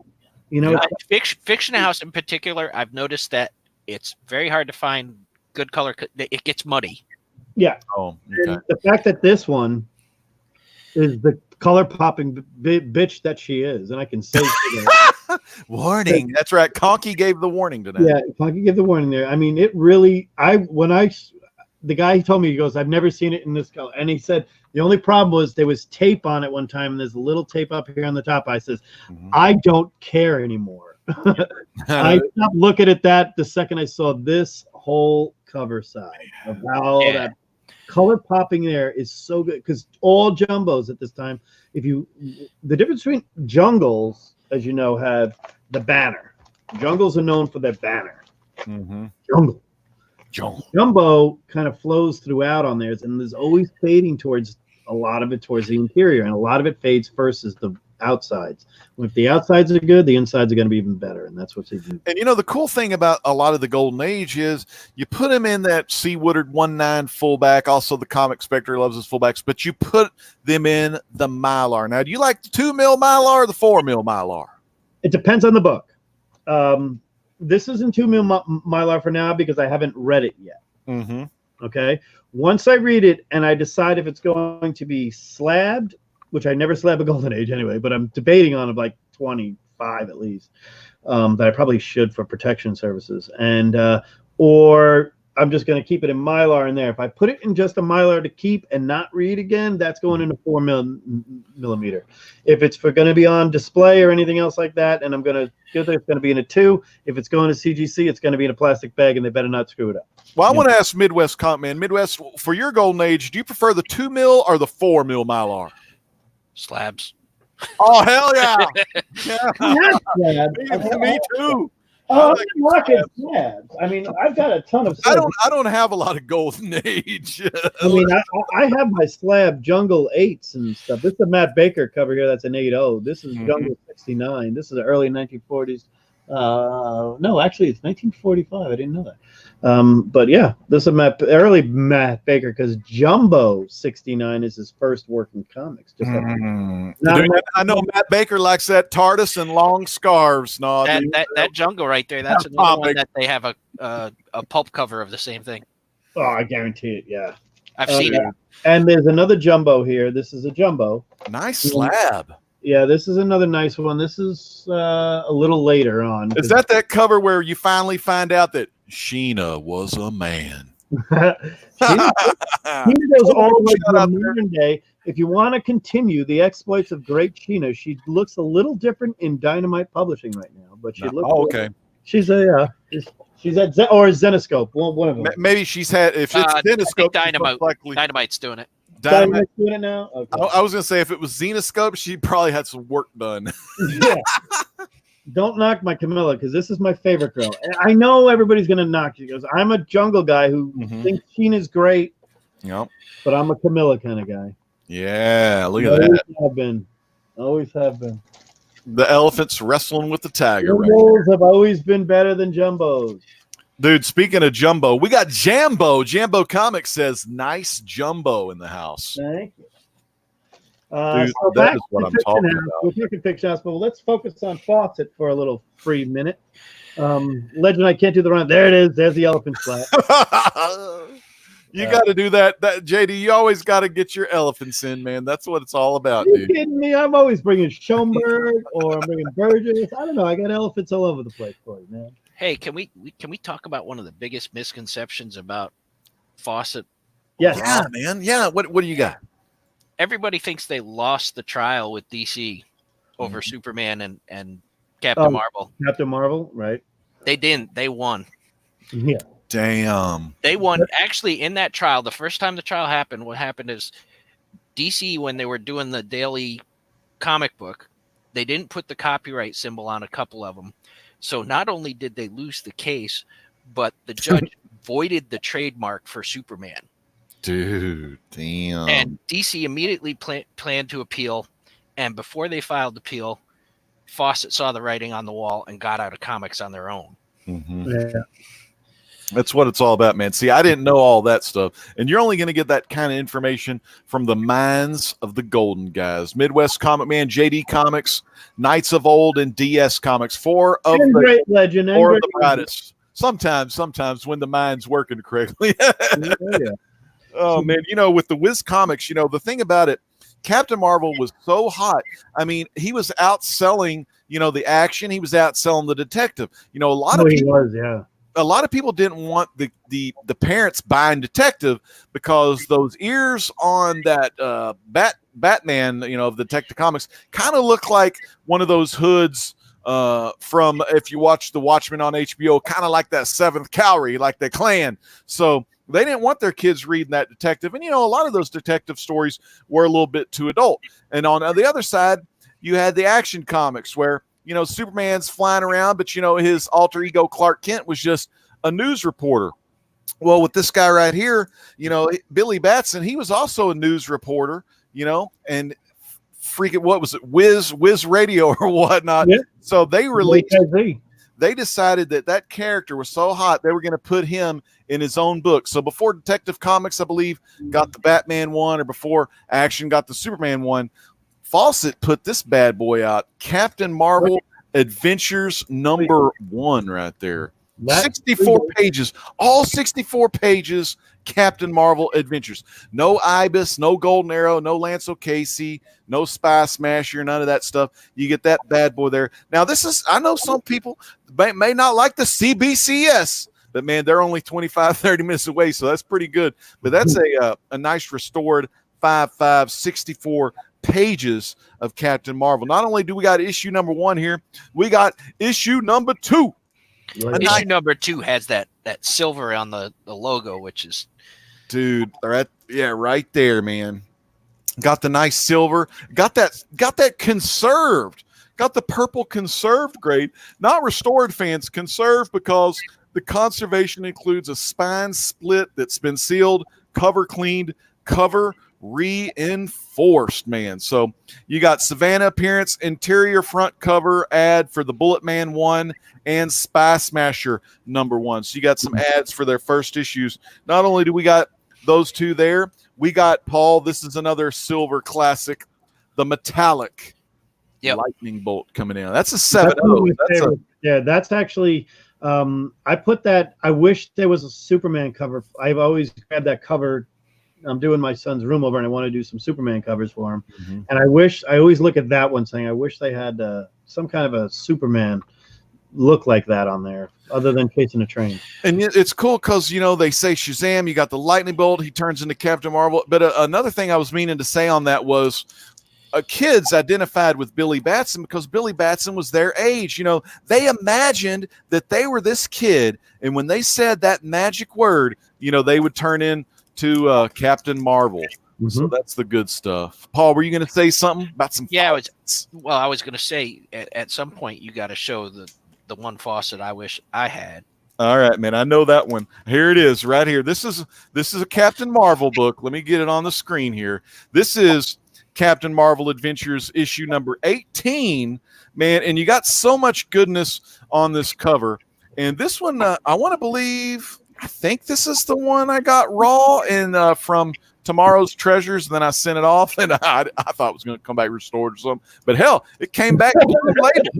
Fiction House in particular, I've noticed that it's very hard to find good color. It gets muddy. Yeah. Oh, okay. The fact that this one is the color popping bitch that she is, and I can say that. Warning. That's right. Conky gave the warning tonight. Yeah, Conky gave the warning there. I mean, it really. The guy told me, he goes, "I've never seen it in this color," and he said the only problem was there was tape on it one time, and there's a little tape up here on the top. I says, I don't care anymore. I stopped looking at that the second I saw this whole cover side of how that color popping there is so good, because all jumbos at this time, the difference between jungles, as you know, have the banner. Jungles are known for their banner. Mm-hmm. Jumbo kind of flows throughout on theirs, and there's always fading towards a lot of it towards the interior, and a lot of it fades first as outsides. If the outsides are good, the insides are going to be even better, and that's what's even. And the cool thing about a lot of the Golden Age is you put him in that C. Woodard 1/9 fullback. Also, the Comic Spectre loves his fullbacks, but you put them in the Mylar. Now, do you like the 2 mil Mylar or the 4 mil Mylar? It depends on the book. This is in 2 mil Mylar for now because I haven't read it yet. Mm-hmm. Okay. Once I read it and I decide if it's going to be slabbed, which I never slab a Golden Age anyway, but I'm debating on like 25 at least, that I probably should for protection services. And, or I'm just going to keep it in Mylar in there. If I put it in just a Mylar to keep and not read again, that's going into 4 millimeter. If it's going to be on display or anything else like that, and I'm going to it's going to be in a 2. If it's going to CGC, it's going to be in a plastic bag, and they better not screw it up. Well, I want to ask Midwest Comp Man. Midwest, for your Golden Age, do you prefer the 2 mil or the 4 mil Mylar? Slabs. Oh, hell yeah. Me too. Oh, I'm rocking slabs. I mean, I've got a ton of slabs. I don't have a lot of Golden Age. I mean, I have my slab Jungle 8s and stuff. This is a Matt Baker cover here. That's an 8.0. This is Jungle 69. This is the early 1940s. No, actually, it's 1945. I didn't know that. But yeah, this is early Matt Baker because Jumbo 69 is his first working comics. Just I know Matt Baker likes that TARDIS and long scarves. No, that Jungle right there. That's another one that they have a pulp cover of the same thing. Oh, I guarantee it. Yeah, I've seen it. And there's another Jumbo here. This is a Jumbo. Nice slab. Yeah, this is another nice one. This is a little later on. Is that cover where you finally find out that Sheena was a man? Sheena goes all the way to the modern day. If you want to continue the exploits of great Sheena, she looks a little different in Dynamite Publishing right now. But she looks. Oh, okay. She's at Zenoscope. One of them. Maybe she's had. If it's Zenoscope, Dynamite's doing it. Dynamite's doing it now. Okay. I was gonna say if it was Zenoscope, she probably had some work done. Yeah. Don't knock my Camilla because this is my favorite girl. I know everybody's gonna knock you because I'm a Jungle guy who thinks Sheena's great. Yep. But I'm a Camilla kind of guy. Yeah, look at that. Always have been. The elephant's wrestling with the tiger. Jumbos have always been better than Jumbos. Dude, speaking of Jumbo, we got Jambo. Jambo Comics says nice Jumbo in the house. Thank you. Dude, so that is what I'm talking about. We're talking fiction house, but let's focus on Fawcett for a little free minute. Legend, I can't do the run. There it is. There's the elephant flat. You got to do that. JD, you always got to get your elephants in, man. That's what it's all about, dude. Are you dude. kidding me? I'm always bringing Schoenberg or I'm bringing Burgess. I don't know. I got elephants all over the place for you, man. Hey, can we talk about one of the biggest misconceptions about Fawcett? Yes. Yeah, man. Yeah. What do you got? Everybody thinks they lost the trial with DC over Superman and Captain Marvel. Captain Marvel, right? They didn't. They won. Yeah. Damn. They won. Actually, in that trial, the first time the trial happened, what happened is DC, when they were doing the daily comic book, they didn't put the copyright symbol on a couple of them. So not only did they lose the case, but the judge voided the trademark for Superman. Dude, damn. And DC immediately planned to appeal. And before they filed the appeal, Fawcett saw the writing on the wall and got out of comics on their own. Mm-hmm. Yeah. That's what it's all about, man. See, I didn't know all that stuff. And you're only going to get that kind of information from the minds of the golden guys. Midwest Comic Man, JD Comics, Knights of Old, and DS Comics. Four of the brightest. Sometimes when the mind's working correctly. Oh, man. With the Whiz Comics, the thing about it, Captain Marvel was so hot. I mean, he was outselling, the action. He was outselling the detective. A lot of people didn't want the parents buying Detective because those ears on that Batman, of the Detective Comics kind of look like one of those hoods from, if you watch The Watchmen on HBO, kind of like that Seventh Cavalry, like the Klan. So they didn't want their kids reading that detective. And, a lot of those detective stories were a little bit too adult. And on the other side, you had the action comics where, Superman's flying around, but, his alter ego Clark Kent was just a news reporter. Well, with this guy right here, Billy Batson, he was also a news reporter, and freaking, what was it, Whiz Radio or whatnot. Yeah. So they released. WKZ. They decided that character was so hot they were going to put him in his own book. So before Detective Comics, I believe, got the Batman one, or before Action got the Superman one, Fawcett put this bad boy out, Captain Marvel Adventures #1 right there. 64 pages, all 64 pages, Captain Marvel Adventures. No Ibis, no Golden Arrow, no Lance O'Casey, no Spy Smasher, none of that stuff. You get that bad boy there. Now, this is, I know some people may not like the CBCS, but man, they're only 25, 30 minutes away, so that's pretty good. But that's a nice restored 64 pages of Captain Marvel. Not only do we got issue #1 here, we got issue #2. Issue #2 has that silver on the logo, which is, dude, right there, man. Got the nice silver, got that conserved, got the purple conserved grade, not restored, fans, conserved, because the conservation includes a spine split that's been sealed, cover cleaned, cover reinforced, man. So you got Savannah appearance, interior front cover ad for the Bullet Man 1 and Spy Smasher #1. So you got some ads for their first issues. Not only do we got those two there, we got, Paul, this is another silver classic, the metallic lightning bolt coming in. That's a 7.0. That's actually I put that, I wish there was a Superman cover. I've always grabbed that cover. I'm doing my son's room over and I want to do some Superman covers for him. Mm-hmm. And I always look at that one saying, I wish they had some kind of a Superman look like that on there, other than chasing a train. And it's cool because, you know, they say Shazam, you got the lightning bolt, he turns into Captain Marvel. But another thing I was meaning to say on that was, kids identified with Billy Batson because Billy Batson was their age. You know, they imagined that they were this kid, and when they said that magic word, you know, they would turn into Captain Marvel. Mm-hmm. So that's the good stuff. Paul, were you going to say something about some? Yeah, I was going to say at some point you got to show the one Fawcett I wish I had. All right, man. I know that one. Here it is, right here. This is a Captain Marvel book. Let me get it on the screen here. This is Captain Marvel Adventures issue #18, man. And you got so much goodness on this cover. And this one, I want to believe, I think this is the one I got raw and from Tomorrow's Treasures. And then I sent it off, and I thought it was going to come back restored or something. But hell, it came back later.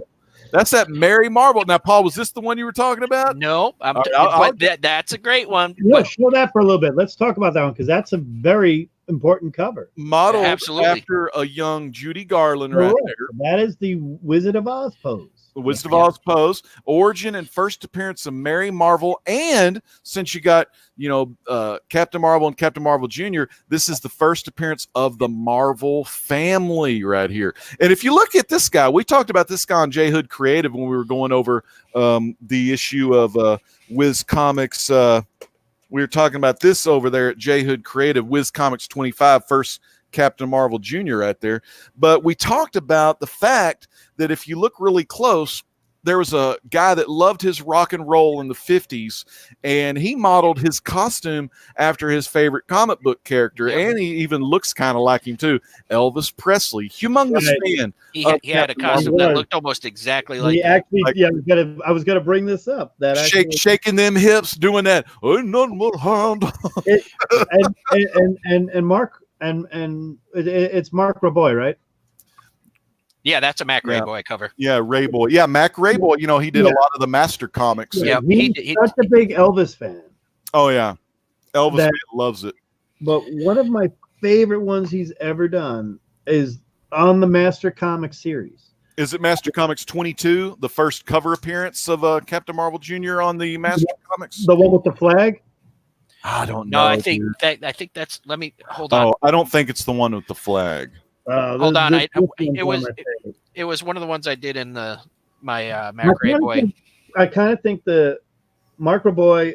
That's that Mary Marvel. Now, Paul, was this the one you were talking about? No, that's a great one. Yeah, show that for a little bit. Let's talk about that one because that's a very important cover. Modeled after a young Judy Garland right there. That is the Wizard of Oz pose. The Wizard of Oz pose, origin and first appearance of Mary Marvel, and since you got, you know, Captain Marvel and Captain Marvel Jr., this is the first appearance of the Marvel family right here. And if you look at this guy, we talked about this guy on J Hood Creative when we were going over the issue of Whiz Comics. We were talking about this over there at J Hood Creative, Whiz Comics 25, first Captain Marvel Jr. right there. But we talked about the fact that if you look really close, there was a guy that loved his rock and roll in the 50s, and he modeled his costume after his favorite comic book character, and he even looks kind of like him too, Elvis Presley. Humongous fan. He had a costume that looked almost exactly like he actually, I was gonna bring this up. That shaking them hips, doing that. And Mark and it's Mark Raboy, right? Yeah, that's a Mac Rayboy cover. Yeah, Rayboy. Yeah, Mac Rayboy. You know, he did a lot of the Master Comics. Yeah, he's such a big Elvis fan. Oh, yeah. Elvis loves it. But one of my favorite ones he's ever done is on the Master Comics series. Is it Master Comics 22, the first cover appearance of Captain Marvel Jr. on the Master Comics? The one with the flag? I don't know. No, I think that's. Let me hold on. Oh, I don't think it's the one with the flag. Hold on, it was one of the ones I did in my Mac Rayboy. I kind of think the Mark Raboy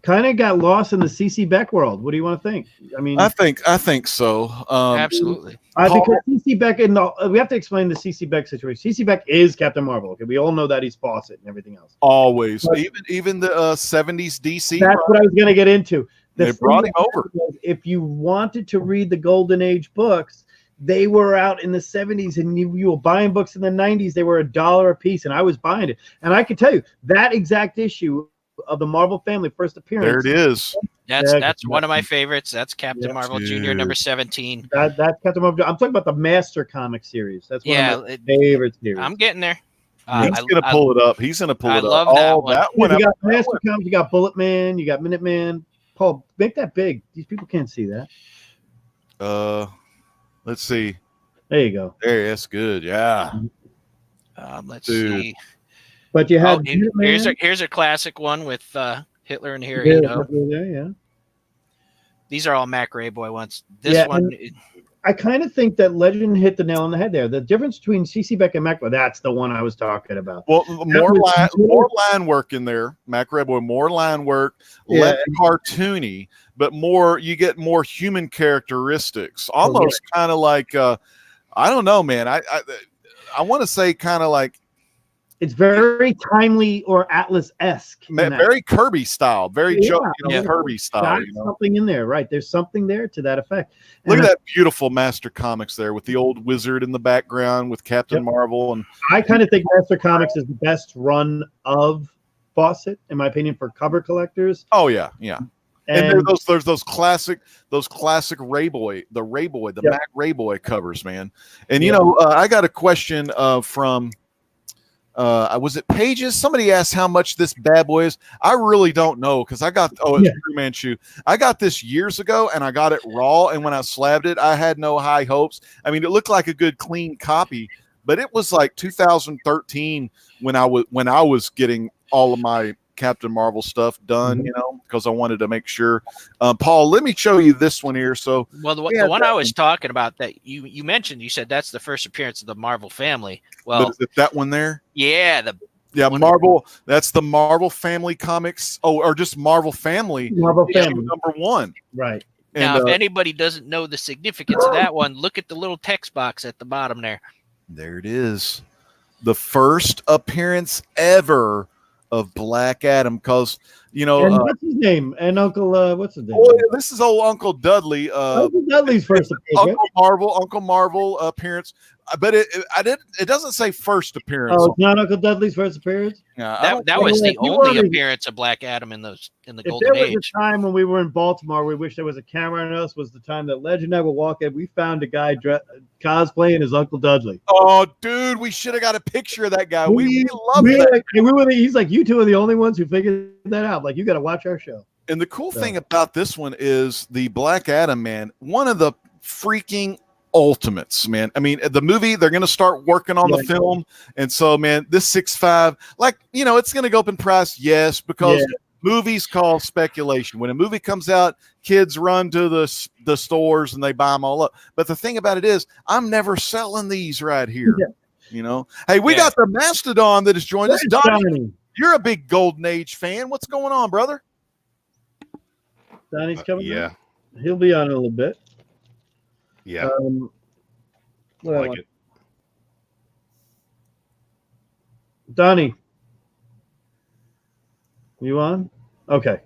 kind of got lost in the CC Beck world. What do you want to think? I mean, I think so. Absolutely. Because CC Beck, we have to explain the CC Beck situation. CC Beck is Captain Marvel. Okay, we all know that he's Fawcett and everything else. Always, but even the 70s DC. That's what I was going to get into. They brought him over. If you wanted to read the Golden Age books, they were out in the 70s, and you were buying books in the 90s. They were $1 a piece, and I was buying it. And I can tell you that exact issue of the Marvel Family first appearance. There it is. That's one of my favorites. That's Captain Marvel Jr. number 17. That's Captain Marvel. I'm talking about the Master Comic series. That's one of my favorite series. I'm getting there. He's going to pull it up. He's going to pull it up. I love that one. That one. You got Master Comics, you got Bullet Man, you got Minute Man. Paul, make that big. These people can't see that. Let's see. There you go. There, that's good. Yeah. Let's see. But you have here's a classic one with Hitler and Hirohito. Yeah. These are all Mac Rayboy ones. This one. I kind of think that Legend hit the nail on the head there. The difference between CC Beck and Mac, that's the one I was talking about. Well, more line work in there. Mac Rayboy, more line work, less cartoony, but you get more human characteristics. Almost kind of like, I don't know, man. I want to say kind of like, it's very timely or Atlas-esque. Very Kirby style, very Kirby style. Something in there, right? There's something there to that effect. Look at that beautiful Master Comics there with the old wizard in the background with Captain Marvel. And I kind of think Master Comics is the best run of Fawcett, in my opinion, for cover collectors. Oh yeah. And there's those classic Rayboy, the Mac Rayboy covers, man. And I got a question from. Was it Pages? Somebody asked how much this bad boy is. I really don't know because I got it's True Manchu. I got this years ago and I got it raw, and when I slabbed it, I had no high hopes. I mean, it looked like a good clean copy, but it was like 2013 when I was getting all of my Captain Marvel stuff done, because I wanted to make sure. Paul, let me show you this one here. So, well, the one I was talking about that you mentioned, you said that's the first appearance of the Marvel Family. Well, is it that one there? Yeah, Marvel. That's the Marvel Family comics. Oh, or just Marvel Family. Marvel Family number 1. Right. Now, if anybody doesn't know the significance of that one, look at the little text box at the bottom there. There it is. The first appearance ever of Black Adam, because and what's his name? And Uncle what's his name? Oh, yeah, this is old Uncle Dudley. Uncle Dudley's first appearance. Uncle Marvel appearance, but it doesn't say first appearance. Oh, it's not Uncle Dudley's first appearance. Yeah, that was the only appearance of Black Adam in the Golden Age. There was a time when we were in Baltimore, we wish there was a camera on us. Was the time that Legend and I would walk in. We found a guy cosplaying as Uncle Dudley. Oh, dude, we should have got a picture of that guy. We love that. He's like, you two are the only ones who figured that out. Like, you got to watch our show. And the cool thing about this one is the Black Adam, man, one of the freaking ultimates, man. I mean, the movie, they're going to start working on the film. And so, man, this 6.5, like, it's going to go up in price. Yes, because movies call speculation. When a movie comes out, kids run to the stores and they buy them all up. But the thing about it is, I'm never selling these right here. Hey, we got the Mastodon that has joined us. Donnie, you're a big Golden Age fan. What's going on, brother? Donnie's coming. He'll be on in a little bit. Yeah. Like it. Donnie, you on? Okay.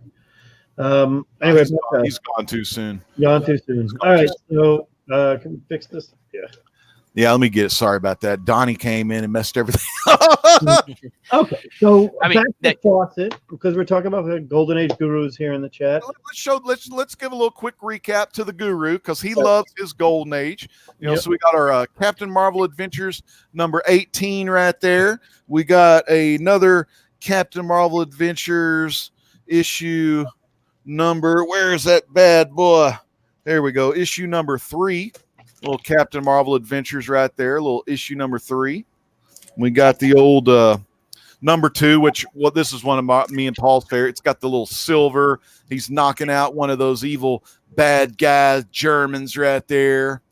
Anyway, he's gone too soon. Gone too soon. All right. So can we fix this? Yeah. Yeah, let me get it. Sorry about that. Donnie came in and messed everything up. Okay, so back to Fawcett, because we're talking about the Golden Age gurus here in the chat. Let's give a little quick recap to the guru, because he loves his Golden Age. So we got our Captain Marvel Adventures number 18 right there. We got another Captain Marvel Adventures issue number. Where's that bad boy? There we go. Issue number 3. Little Captain Marvel Adventures right there. A little issue number 3. We got the old number 2, which this is one of me and Paul's favorite. It's got the little silver. He's knocking out one of those evil bad guys, Germans right there.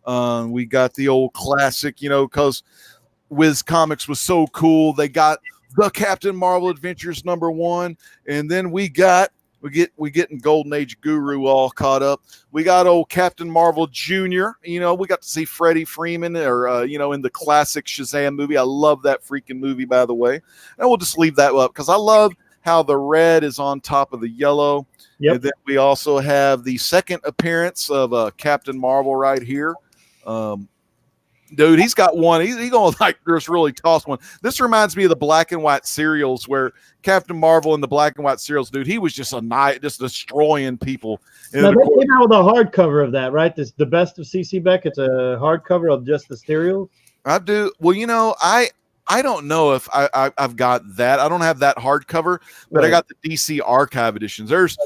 We got the old classic, because Whiz Comics was so cool. They got the Captain Marvel Adventures number 1, and then we getting Golden Age Guru all caught up. We got old Captain Marvel Jr. We got to see Freddie Freeman in the classic Shazam movie. I love that freaking movie, by the way. And we'll just leave that up because I love how the red is on top of the yellow. Yep. And then we also have the second appearance of Captain Marvel right here. Dude, he's got one. He's gonna like just really toss one. This reminds me of the black and white serials where Captain Marvel and the black and white serials, dude, he was just a night, just destroying people. Now, they came out with a hardcover of that, right? This the best of CC Beck. It's a hardcover of just the serials. I do. Well, you know, I don't know if I've got that. I don't have that hardcover, but Right. I got the DC Archive editions. There's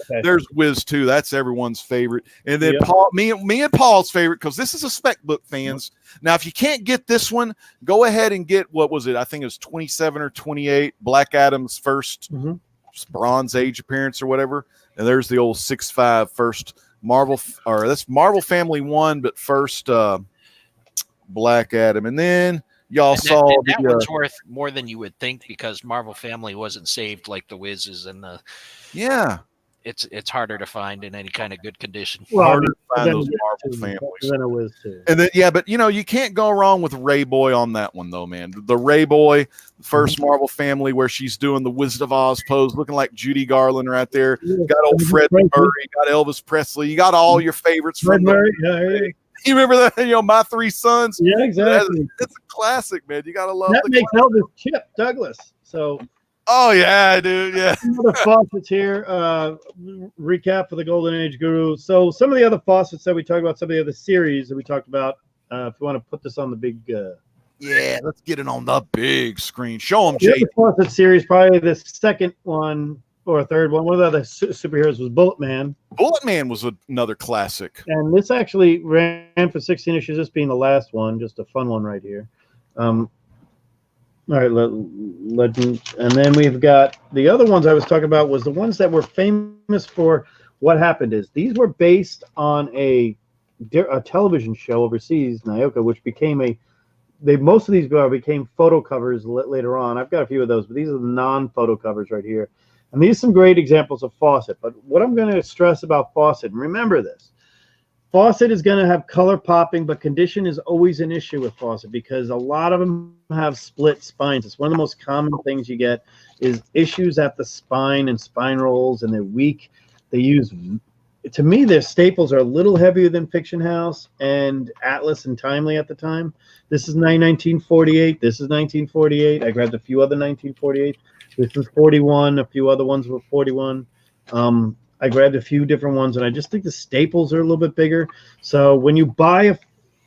Whiz too. That's everyone's favorite. And then Yeah. Paul, me and Paul's favorite, because this is a spec book, fans. Now, if you can't get this one, go ahead and get, what was it? I think it was 27 or 28, Black Adam's first Bronze Age appearance or whatever. And there's the old 6'5" first Marvel, or that's Marvel Family 1, but first Black Adam. And then y'all saw that one's worth more than you would think because Marvel Family wasn't saved like the Whizzes and the. Yeah. It's harder to find in any kind of good condition. Well, Harder to find those Marvel families. Than it was too. And then, yeah, but you know, you can't go wrong with Ray Boy on that one, though, man. The Ray Boy, first Marvel Family, where she's doing the Wizard of Oz pose, looking like Judy Garland right there. You got old Fred Murray, you got Elvis Presley, you got all your favorites from Murray. You remember that? You know, My Three Sons. Yeah, exactly. It's a classic, man. You gotta love That the makes Elvis Chip Douglas. So. Oh yeah, dude. Yeah. Some of the faucets here. Recap for the Golden Age Guru. So some of the other faucets that we talked about, some of the other series that we talked about. If you want to put this on the big. Yeah, let's get it on the big screen. Show them, The Jay. other faucet series, probably the second one or third one. One of the other superheroes was Bullet Man. Bullet Man was another classic. And this actually ran for 16 issues. This being the last one, just a fun one right here. All right, legend, and then we've got the other ones I was talking about was the ones that were famous for. What happened is these were based on a television show overseas, Nyoka, which became most of these became photo covers later on. I've got a few of those, but these are the non-photo covers right here, and these are some great examples of Fawcett. But what I'm going to stress about Fawcett, and remember this. Fawcett is going to have color popping, but condition is always an issue with Fawcett because a lot of them have split spines. It's one of the most common things you get is issues at the spine and spine rolls, and they're weak. They use, to me, their staples are a little heavier than Fiction House and Atlas and Timely at the time. This is 1948. This is 1948. I grabbed a few other 1948. This is 41. A few other ones were 41. I grabbed a few different ones, and I just think the staples are a little bit bigger. So when you buy a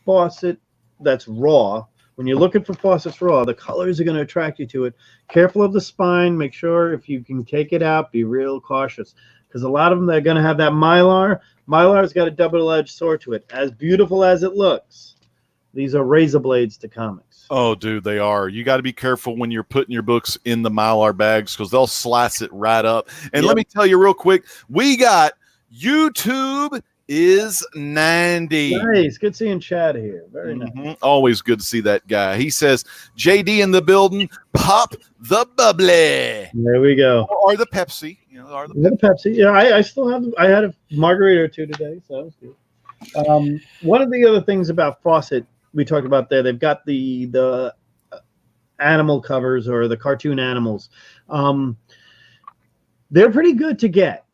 faucet that's raw, when you're looking for faucets raw, the colors are going to attract you to it. Careful of the spine. Make sure if you can take it out, be real cautious. Because a lot of them, they're going to have that Mylar. Mylar's got a double-edged sword to it. As beautiful as it looks, these are razor blades to comics. Oh, dude, they are. You got to be careful when you're putting your books in the Mylar bags because they'll slice it right up. And let me tell you real quick, we got YouTube is 90. Nice. Good seeing Chad here. Very nice. Always good to see that guy. He says, JD in the building, pop the bubbly. There we go. Or the Pepsi. You know, or the Pepsi. Yeah, I still have. I had a margarita or two today, so that was good. One of the other things about Fawcett we talked about there, they've got the animal covers or the cartoon animals. They're pretty good to get.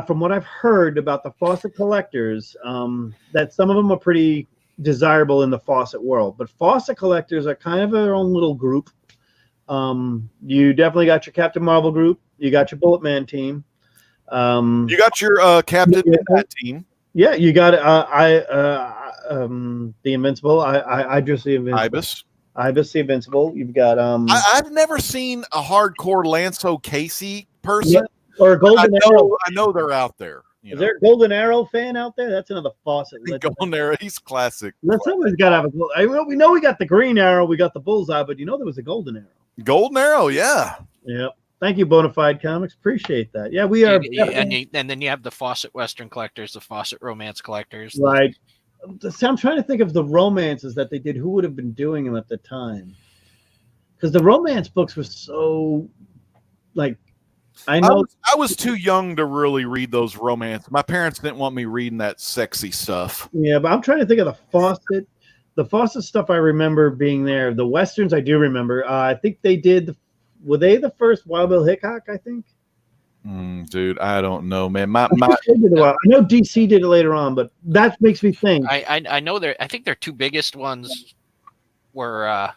From what I've heard about the Fawcett collectors, that some of them are pretty desirable in the Fawcett world. But Fawcett collectors are kind of their own little group. You definitely got your Captain Marvel group. You got your Bullet Man team. You got your Captain Midnight team. Yeah, you got the Invincible. I just the Invincible. Ibis the Invincible. You've got I've never seen a hardcore Lanzo Casey person. Or a Golden Arrow. I know they're out there. Is there a Golden Arrow fan out there? That's another Fawcett. Golden Arrow, he's classic. Somebody's got to have a. We know we got the Green Arrow, we got the Bullseye, but there was a Golden Arrow. Golden Arrow, yeah. Yep. Thank you, Bonafide Comics. Appreciate that. Yeah, we are. And then you have the Fawcett Western collectors, the Fawcett Romance collectors. Right. So I'm trying to think of the romances that they did. Who would have been doing them at the time? Because the romance books were so, I was too young to really read those romance. My parents didn't want me reading that sexy stuff. Yeah, but I'm trying to think of the Fawcett. The Fawcett stuff I remember being there. The Westerns I do remember. I think they did. Were they the first Wild Bill Hickok? I think. Dude, I don't know, man. I know DC did it later on, but that makes me think. I know I think their two biggest ones were.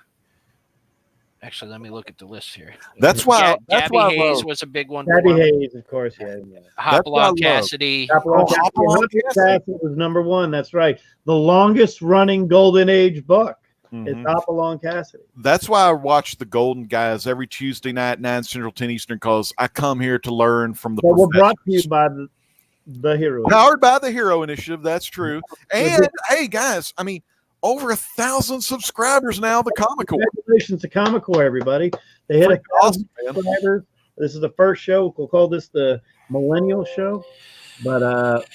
Actually, let me look at the list here. That's why. Gabby Hayes was a big one. Gabby Hayes, of course, yeah. Hopalong Cassidy. Hopalong Cassidy was number one. That's right. The longest running Golden Age book. It's Hopalong Cassidy. That's why I watch the Golden Guys every Tuesday night, 9 Central, 10 Eastern, because I come here to learn from the professors. We're brought to you by the Hero. Powered by the Hero Initiative. That's true. And hey, guys, I mean, over 1,000 subscribers now. The Comic Core. Congratulations to Comic Core, everybody. They hit 1,000 subscribers. This is the first show. We'll call this the Millennial Show, but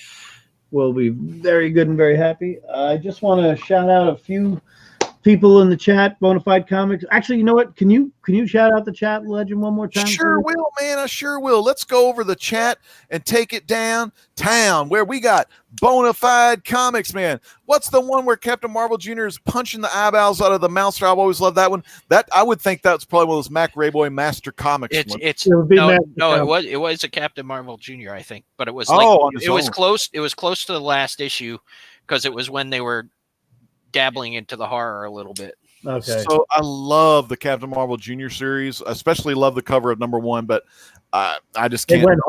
we'll be very good and very happy. I just want to shout out a few people in the chat. Bonafide Comics. Actually, you know what? Can you shout out the chat, Legend, one more time? Sure will, man. I sure will. Let's go over the chat and take it downtown where we got Bonafide Comics, man. What's the one where Captain Marvel Jr. is punching the eyeballs out of the mouse? I've always loved that one. That I would think that's probably one of those Mac Rayboy Master Comics. It was a Captain Marvel Jr. I think, but it was was close. It was close to the last issue because it was when they were dabbling into the horror a little bit. Okay. So I love the Captain Marvel Jr. series. I especially love the cover of #1, but I just can't.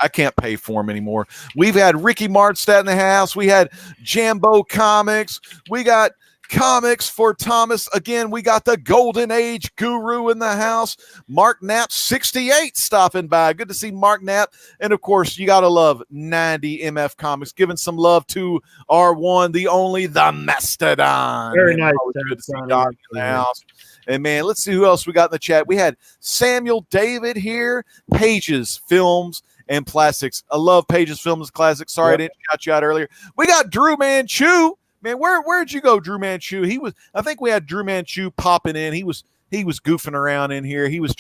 I can't pay for them anymore. We've had Ricky Martstadt in the house. We had Jambo Comics. We got Comics for Thomas. Again, we got the Golden Age Guru in the house. Mark Knapp, 68, stopping by. Good to see Mark Knapp. And, of course, you got to love 90 MF Comics, giving some love to our one, the only, the Mastodon. Very nice. Good to see Doc in the house. And, man, let's see who else we got in the chat. We had Samuel David here, Pages Films and Plastics. I love Pages Films and Classics. Sorry I didn't shout you out earlier. We got Drew Manchu. Man, where'd you go, Drew Manchu? I think we had Drew Manchu popping in. He was goofing around in here. He was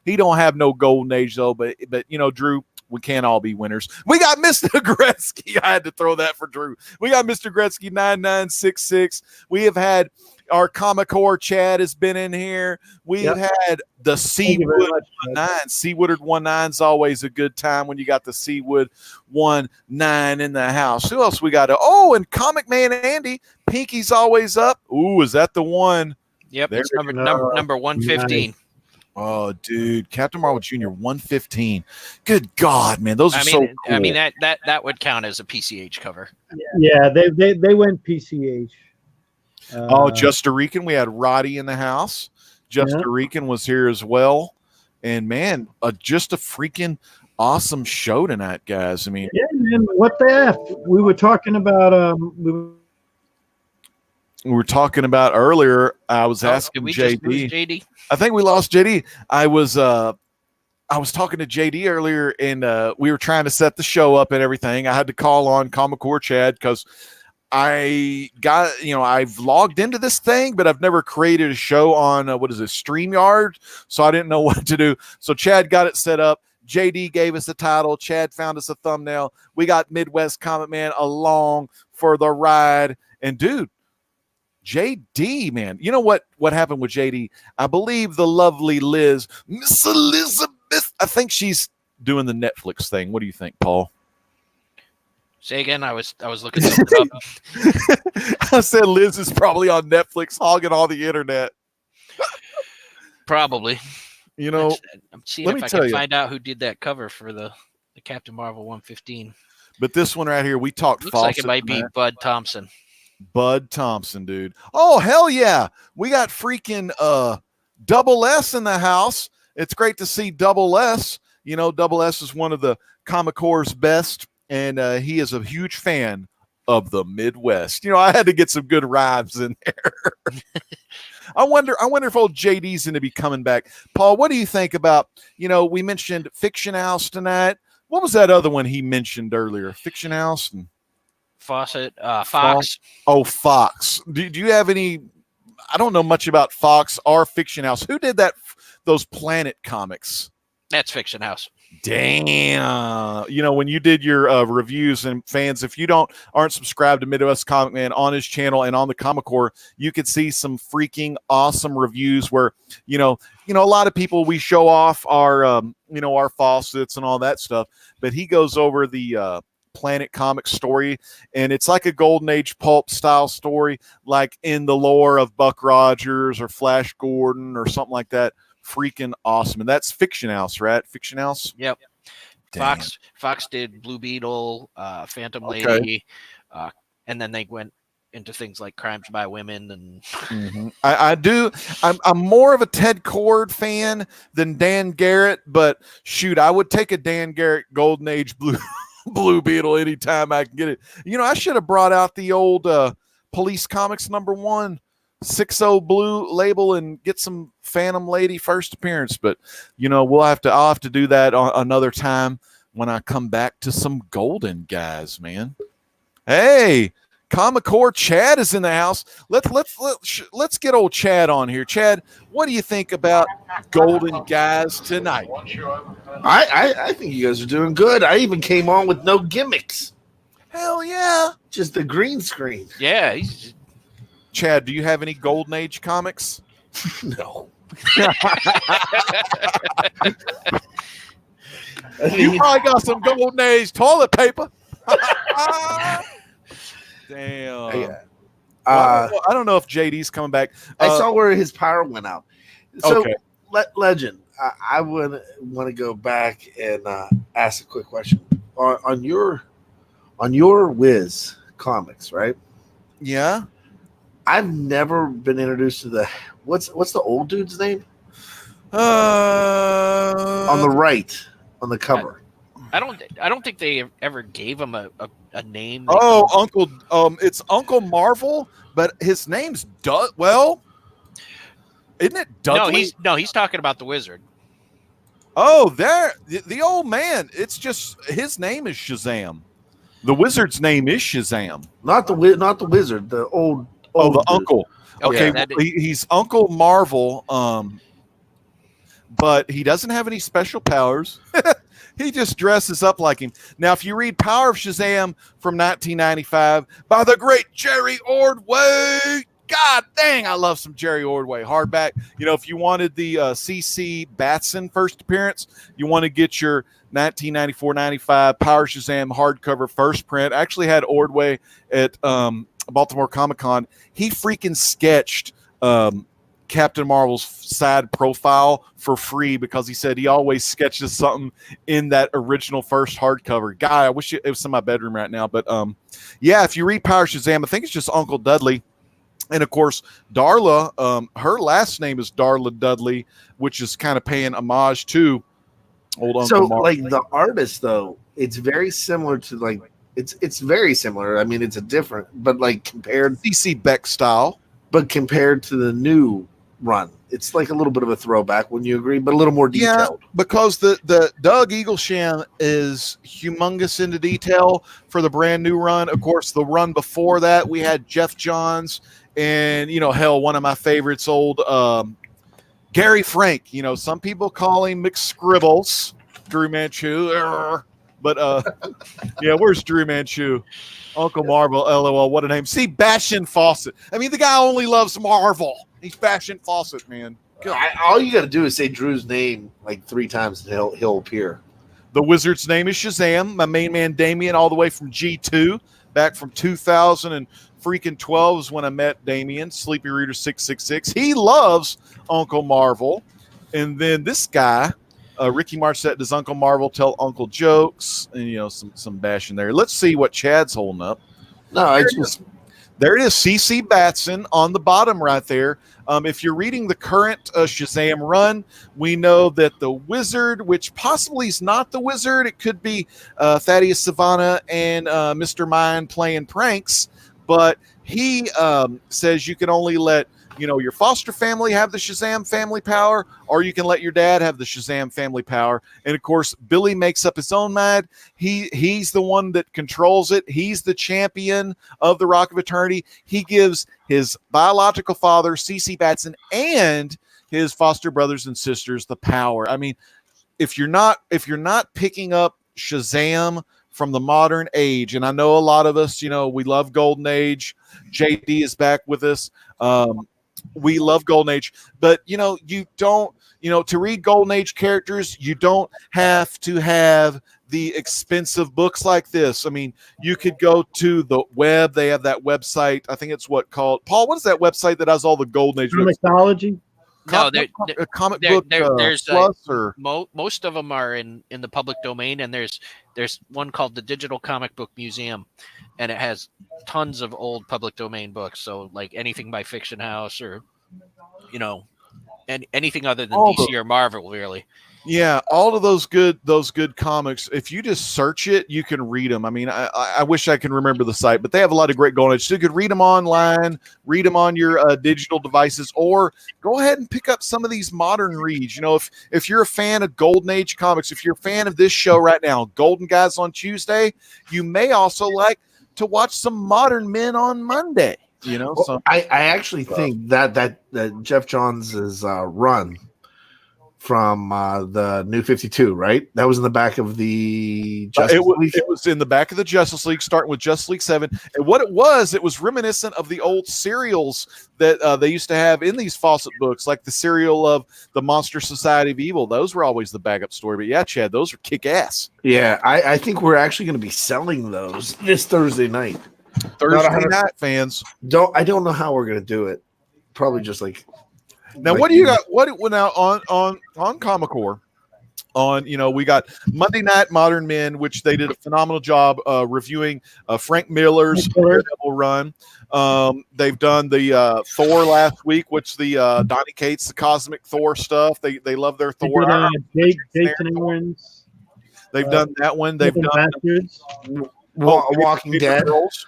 he don't have no golden age though, but you know, Drew, we can't all be winners. We got Mr. Gretzky. I had to throw that for Drew. We got Mr. Gretzky 9966. We have had our Comic Core Chad has been in here. We've had the Seawood 19. Seawoodard 19 is always a good time when you got the Seawood 19 in the house. Who else we got? Oh, and Comic Man Andy. Pinky's always up. Ooh, is that the one? Yep, it's number 115. Nice. Oh, dude, Captain Marvel Jr. 115. Good God, man, those are so cool. I mean that would count as a PCH cover. Yeah, they went PCH. Just a Rican. We had Roddy in the house. Just a Rican was here as well. And man, just a freaking awesome show tonight, guys. I mean, yeah, man, what the F? We were talking about we were talking about earlier. I was asking JD. I think we lost JD. I was talking to JD earlier, and we were trying to set the show up and everything. I had to call on Comic Core Chad because I've logged into this thing, but I've never created a show on StreamYard, so I didn't know what to do. So Chad got it set up. JD gave us the title. Chad found us a thumbnail. We got Midwest Comic Man along for the ride. And dude, JD, man, you know what happened with JD? I believe the lovely Miss Elizabeth, I think she's doing the Netflix thing. What do you think, Paul? Say again. I was looking something up. I said Liz is probably on Netflix hogging all the internet. Probably. You know, I'm seeing if I can find out who did that cover for the Captain Marvel 115. But this one right here, we talked Looks like it might be Bud Thompson. Bud Thompson, dude. Oh, hell yeah. We got freaking Double S in the house. It's great to see Double S. You know, Double S is one of the Comic Core's best, and he is a huge fan of the Midwest. You know, I had to get some good rhymes in there. I wonder if old JD's going to be coming back. Paul, what do you think about, we mentioned Fiction House tonight. What was that other one he mentioned earlier? Fiction House and Fawcett, Fox. Oh, Fox. Do you have any? I don't know much about Fox or Fiction House. Who did those Planet comics? That's Fiction House. Damn. You know, when you did your reviews, and fans, if you aren't subscribed to Midwest Comic Man on his channel and on the Comic Core, you could see some freaking awesome reviews where, you know, a lot of people, we show off our, our faucets and all that stuff, but he goes over the Planet Comic story, and it's like a Golden Age pulp style story, like in the lore of Buck Rogers or Flash Gordon or something like that. Freaking awesome. And that's Fiction House, right? Fiction House. Yep. Damn. Fox did Blue Beetle, Phantom Lady, and then they went into things like Crimes by Women and I'm more of a Ted Cord fan than Dan Garrett, but shoot, I would take a Dan Garrett Golden Age Blue Beetle anytime I can get it. You know, I should have brought out the old Police Comics #1 6.0 blue label and get some Phantom Lady first appearance, but you know, I'll have to do that another time when I come back to some golden guys, man. Hey, Comic Core Chad is in the house. Let's get old Chad on here. Chad, what do you think about golden guys tonight? I think you guys are doing good. I even came on with no gimmicks. Hell yeah. Just the green screen. yeah, Chad, do you have any Golden Age comics? No. You probably got some Golden Age toilet paper. Damn. I don't know if JD's coming back. I saw where his power went out. So, Okay. Legend, I would want to go back and ask a quick question. On your Whiz comics, right? Yeah. I've never been introduced to the what's the old dude's name? On the right, on the cover. I don't think they ever gave him a name. Oh, Uncle. It's Uncle Marvel, but his name's well, isn't it Dudley? No, he's talking about the Wizard. Oh, the old man. It's just his name is Shazam. The Wizard's name is Shazam. Not the Wizard. The old. Oh, the dude. uncle. Okay, Yeah, he's Uncle Marvel, but he doesn't have any special powers. He just dresses up like him. Now, if you read Power of Shazam from 1995 by the great Jerry Ordway, God dang, I love some Jerry Ordway hardback. You know, if you wanted the CC Batson first appearance, you want to get your 1994-95 Power Shazam hardcover first print. I actually had Ordway at Baltimore Comic-Con. He freaking sketched Captain Marvel's side profile for free because he said he always sketches something in that original first hardcover. Guy, I wish it was in my bedroom right now. But yeah, if you read Power Shazam, I think it's just Uncle Dudley. And of course, Darla, her last name is Darla Dudley, which is kind of paying homage to old Uncle Marvel. So, like the artist, though, it's very similar to like it's very similar. I mean, it's a different, but like compared DC Beck style, but compared to the new run, it's like a little bit of a throwback. Wouldn't you agree? But a little more detailed. Yeah, because the Doug Eaglesham is humongous into detail for the brand new run. Of course, the run before that, we had Jeff Johns and, you know, hell, one of my favorites, old Gary Frank. You know, some people call him McScribbles, Drew Manchu. But yeah, where's Drew Manchu? Uncle Marvel, LOL, what a name. See, Bastion Fawcett. I mean, the guy only loves Marvel. He's Bastion Fawcett, man. All you got to do is say Drew's name like 3 times and he'll appear. The Wizard's name is Shazam. My main man Damien, all the way from G2, back from 2012 is when I met Damien, Sleepy Reader 666. He loves Uncle Marvel. And then this guy, Ricky Marcette, does Uncle Marvel tell Uncle jokes, and you know, some bashing there. Let's see what Chad's holding up. No, I just there it is. CC Batson on the bottom right there. If you're reading the current Shazam run, we know that the Wizard, which possibly is not the Wizard, it could be Thaddeus Savannah and Mr. Mind playing pranks, but he says you can only let, you know, your foster family have the Shazam family power, or you can let your dad have the Shazam family power. And of course, Billy makes up his own mind. He's the one that controls it. He's the champion of the Rock of Eternity. He gives his biological father, CC Batson, and his foster brothers and sisters the power. I mean, if you're not picking up Shazam from the modern age, and I know a lot of us, we love Golden Age. JD is back with us. We love Golden Age, but you don't, to read Golden Age characters, you don't have to have the expensive books like this. I mean, you could go to the web. They have that website. I think it's Paul, what is that website that has all the Golden Age books? Mythology. No, A comic book there's plus or most of them are in the public domain, and there's one called the Digital Comic Book Museum, and it has tons of old public domain books. So like anything by Fiction House or and anything other than DC or Marvel, really. Yeah, all of those good comics. If you just search it, you can read them. I mean, I wish I can remember the site, but they have a lot of great Golden Age. So you could read them online, read them on your digital devices, or go ahead and pick up some of these modern reads. If you're a fan of Golden Age comics, if you're a fan of this show right now, Golden Guys on Tuesday, you may also like to watch some Modern Men on Monday. I actually think that Jeff Johns' run from the New 52, right? That was in the back of the Justice League. It was in the back of the Justice League, starting with Justice League 7. And what it was reminiscent of the old serials that they used to have in these Fawcett books, like the serial of the Monster Society of Evil. Those were always the backup story. But yeah, Chad, those are kick-ass. Yeah, I think we're actually going to be selling those this Thursday night. Thursday night, fans. I don't know how we're going to do it. Probably just like... Now, what do you got? What now on Comic-Core? We got Monday Night Modern Men, which they did a phenomenal job reviewing Frank Miller's Daredevil run. They've done the Thor last week, which the Donny Cates, the Cosmic Thor stuff. They love their Thor. Jason Aaron's. They've done that one. They've done Walking Dead.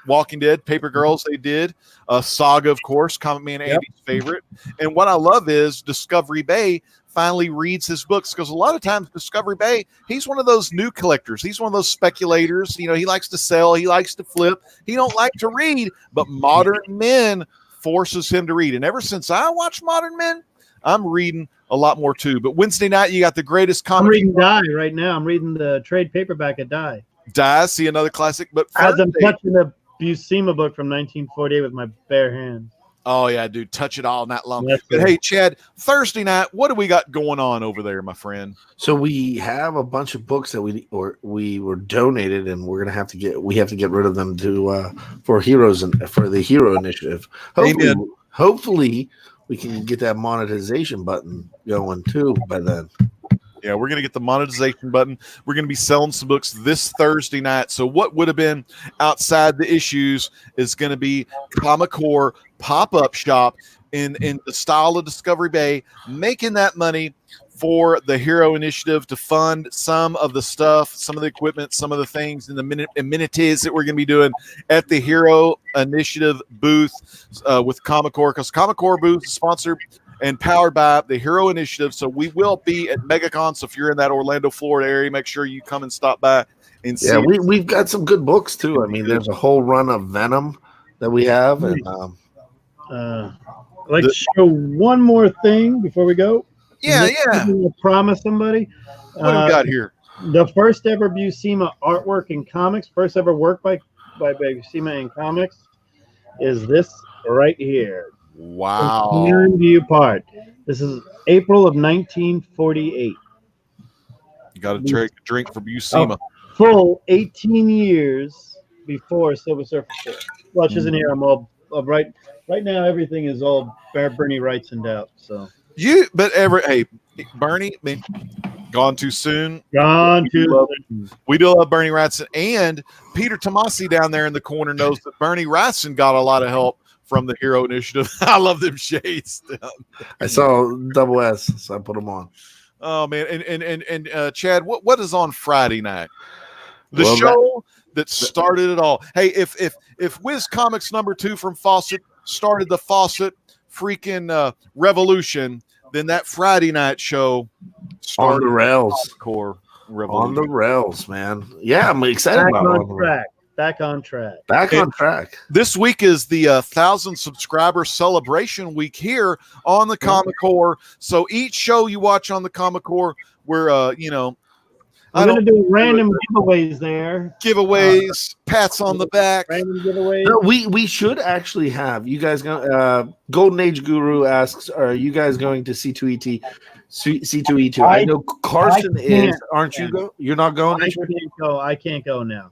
Walking Dead, Paper Girls, they did. Saga, of course, Comic Man Andy's favorite. And what I love is Discovery Bay finally reads his books, because a lot of times Discovery Bay, he's one of those new collectors. He's one of those speculators. He likes to sell. He likes to flip. He don't like to read, but Modern Men forces him to read. And ever since I watched Modern Men, I'm reading a lot more too. But Wednesday night, you got the greatest comic. I'm reading Die right now. I'm reading the trade paperback of Die. See another classic. But as I'm touching the Buscema book from 1948 with my bare hands. Oh yeah, dude, touch it all night long. But hey, Chad, Thursday night, what do we got going on over there, my friend? So we have a bunch of books that we were donated, and we're gonna have to get rid of them for heroes and for the Hero Initiative. Hopefully we can get that monetization button going too by then. Yeah, we're going to get the monetization button. We're going to be selling some books this Thursday night. So what would have been outside the issues is going to be Comic-Core pop-up shop in the style of Discovery Bay, making that money for the Hero Initiative to fund some of the stuff, some of the equipment, some of the things and the amenities that we're going to be doing at the Hero Initiative booth with Comic-Core, because Comic-Core booth is sponsored and powered by the Hero Initiative. So we will be at MegaCon. So if you're in that Orlando, Florida area, make sure you come and stop by and see. Yeah, we've got some good books too. I mean, there's a whole run of Venom that we have. And I'd like to show one more thing before we go. Yeah. Promise somebody. What do we got here? The first ever Buscema artwork in comics, first ever work by Buscema in comics, is this right here. Wow. View part. This is April of 1948. You got to drink for Buscema. Full 18 years before Silver Surfer. Well, it's in here. I'm all right now. Everything is all Bernie Wright's in doubt. So hey, Bernie, gone too soon. We do love Bernie Wrightson, and Peter Tomasi down there in the corner knows that Bernie Wrightson got a lot of help from the Hero Initiative. I love them shades. I saw double S, so I put them on. Oh man, and Chad, what is on Friday night? The show that started it all. Hey, if Whiz Comics #2 from Fawcett started the Fawcett freaking revolution, then that Friday night show started on the rails. Core revolution. On the rails, man. Yeah, I'm excited about it. Track. Back on track. Back on track. This week is the 1,000 subscriber celebration week here on the Comic Core. So each show you watch on the Comic Core, we're I'm going to do random giveaways there. Giveaways, pats on the back. Random giveaways. No, we should actually have you guys. Golden Age Guru asks, "Are you guys going to C2ET? C2E2?" I know Carson is. Aren't you go? You're not going. I can't go now.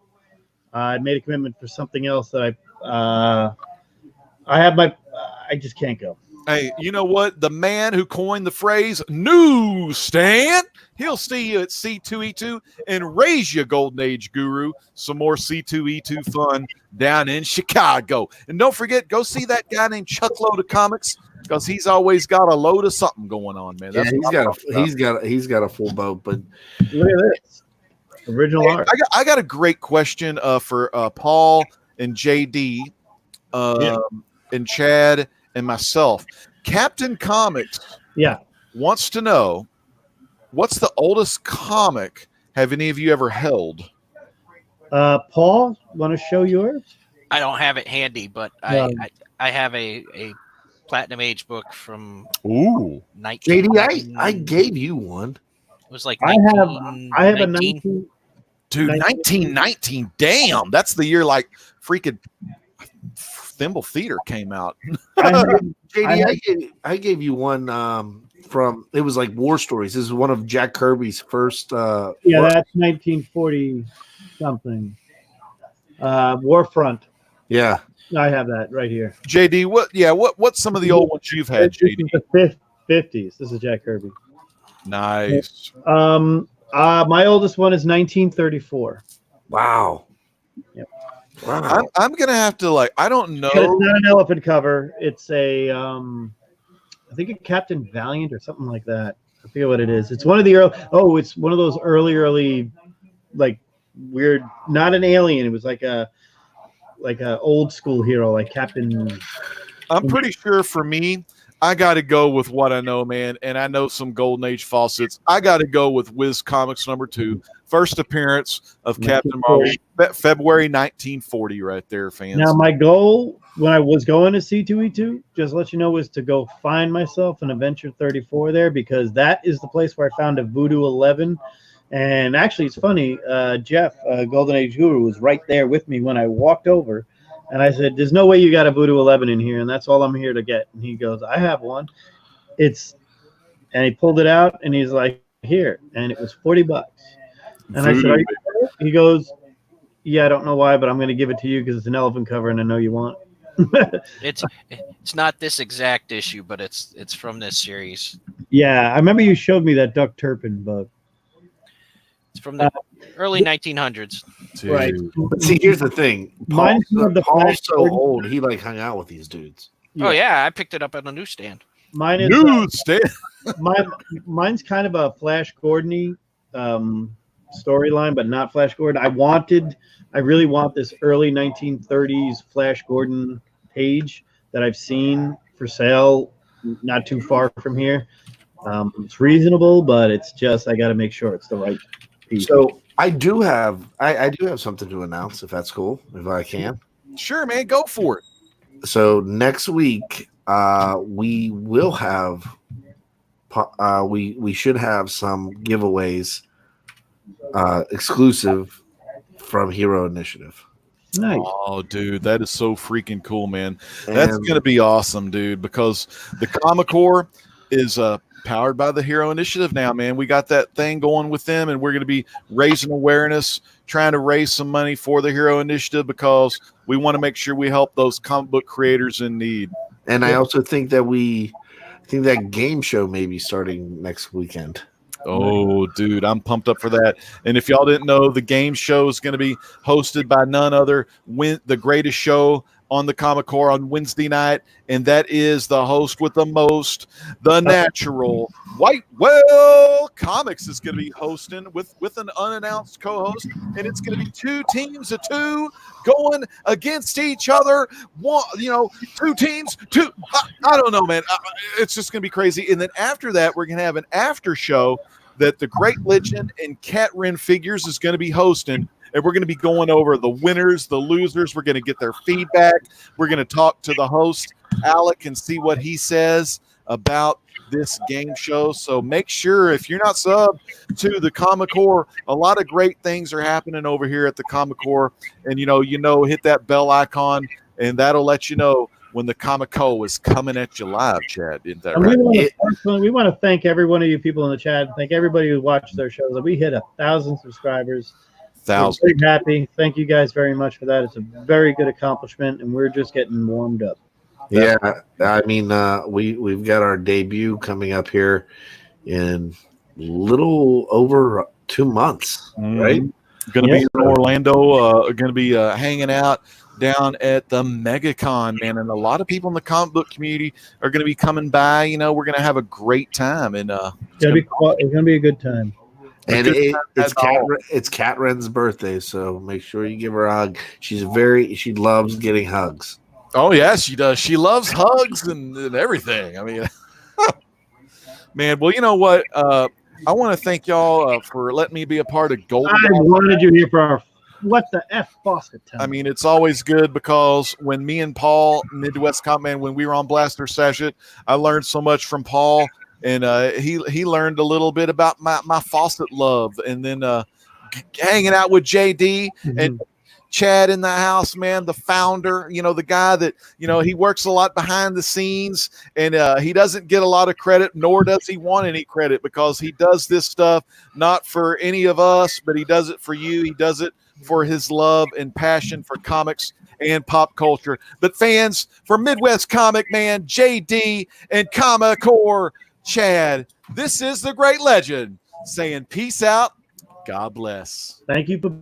I made a commitment for something else that I just can't go. Hey, you know what? The man who coined the phrase newsstand, he'll see you at C2E2 and raise you, Golden Age Guru, some more C2E2 fun down in Chicago. And don't forget, go see that guy named Chuck Load of Comics, because he's always got a load of something going on, man. That's he's got a full boat. But look at this. Original art. I got a great question for Paul and JD and Chad and myself. Captain Comics wants to know, what's the oldest comic have any of you ever held? Paul, want to show yours? I don't have it handy, but I have a Platinum Age book from 19. JD, I gave you one. It was like I have a 19. Dude, 1919. Damn, that's the year like freaking Thimble Theater came out. JD, I gave you one from, it was like War Stories. This is one of Jack Kirby's first. That's 1940 something. Warfront. Yeah, I have that right here. JD, what's some of the old ones you've had, JD? The 50s. This is Jack Kirby. Nice. My oldest one is 1934. Wow. Yep. Wow. I'm gonna have to I don't know. It's not an elephant cover. It's a I think a Captain Valiant or something like that. I forget what it is. It's one of the it's one of those early like weird, not an alien. It was like a old school hero, like Captain. I'm pretty sure for me, I got to go with what I know, man. And I know some Golden Age Fawcetts. I got to go with Whiz Comics #2. First appearance of Captain Marvel, February 1940, right there, fans. Now, my goal when I was going to C2E2, just to let you know, was to go find myself an Adventure 34 there, because that is the place where I found a Voodoo 11. And actually, it's funny, Jeff, Golden Age Guru, was right there with me when I walked over. And I said, "There's no way you got a Voodoo 11 in here, and that's all I'm here to get." And he goes, "I have one." And he pulled it out, and he's like, "Here." And it was $40. And I said, "Are you sure?" He goes, "Yeah, I don't know why, but I'm going to give it to you because it's an elephant cover, and I know you want it." It's not this exact issue, but it's from this series. Yeah, I remember you showed me that Duck Turpin book. It's from the early 1900s. Dude. Right. But see, here's the thing. Paul's so old. He hung out with these dudes. Yeah. Oh yeah, I picked it up at a newsstand. Mine is Newsstand. mine's kind of a Flash Gordon-y storyline, but not Flash Gordon. I really want this early 1930s Flash Gordon page that I've seen for sale not too far from here. It's reasonable, but it's just I got to make sure it's the right piece. So I do have something to announce, if that's cool, if I can. Sure, man, go for it. So next week, we will have we should have some giveaways exclusive from Hero Initiative. Nice. Oh, dude, that is so freaking cool, man. That's going to be awesome, dude, because the Comic Core is powered by the Hero Initiative now, man. We got that thing going with them, and we're going to be raising awareness, trying to raise some money for the Hero Initiative, because we want to make sure we help those comic book creators in need. And I also think that game show may be starting next weekend. Oh, dude, I'm pumped up for that. And if y'all didn't know, the game show is going to be hosted by none other the greatest show on the Comic Core on Wednesday night, and that is the host with the most, the natural White Whale Comics is going to be hosting with an unannounced co-host, and it's going to be 2 teams of 2 going against each other. One, 2 teams, 2. I don't know, man. It's just going to be crazy. And then after that, we're going to have an after show that the great legend and Cat Wren Figures is going to be hosting. and we're going to be going over the winners, the losers. We're going to get their feedback. We're going to talk to the host, Alec, and see what he says about this game show. So make sure, if you're not subbed to the Comic Core, a lot of great things are happening over here at the Comic Core, and hit that bell icon, and that'll let you know when the Comic-Co is coming at you live, Chad. Isn't that right? We want to thank every one of you people in the chat. Thank everybody who watched their shows. We hit 1,000 subscribers. 1,000. We're very happy. Thank you guys very much for that. It's a very good accomplishment, and we're just getting warmed up. Yeah, I mean, we've got our debut coming up here in little over 2 months, right? Going to be in Orlando. Going to be hanging out down at the MegaCon, man, and a lot of people in the comic book community are going to be coming by. We're going to have a great time, and it's going to be a good time. And it's Cat Ren's birthday, so make sure you give her a hug. She loves getting hugs. Oh yeah, she does. She loves hugs and everything. I mean, man. Well, you know what? I want to thank y'all for letting me be a part of Golden. I wanted you here for our what the F Fawcett time. I mean, it's always good because when me and Paul, Midwest Comic Man, when we were on Blaster Session, I learned so much from Paul, and he learned a little bit about my Fawcett love, and then hanging out with JD and Chad in the house, man, the founder, the guy that, he works a lot behind the scenes, and he doesn't get a lot of credit, nor does he want any credit, because he does this stuff not for any of us, but he does it for you. He does it for his love and passion for comics and pop culture. But fans, for Midwest Comic Man, JD, and Comic Core Chad, this is the great legend saying peace out. God bless. Thank you for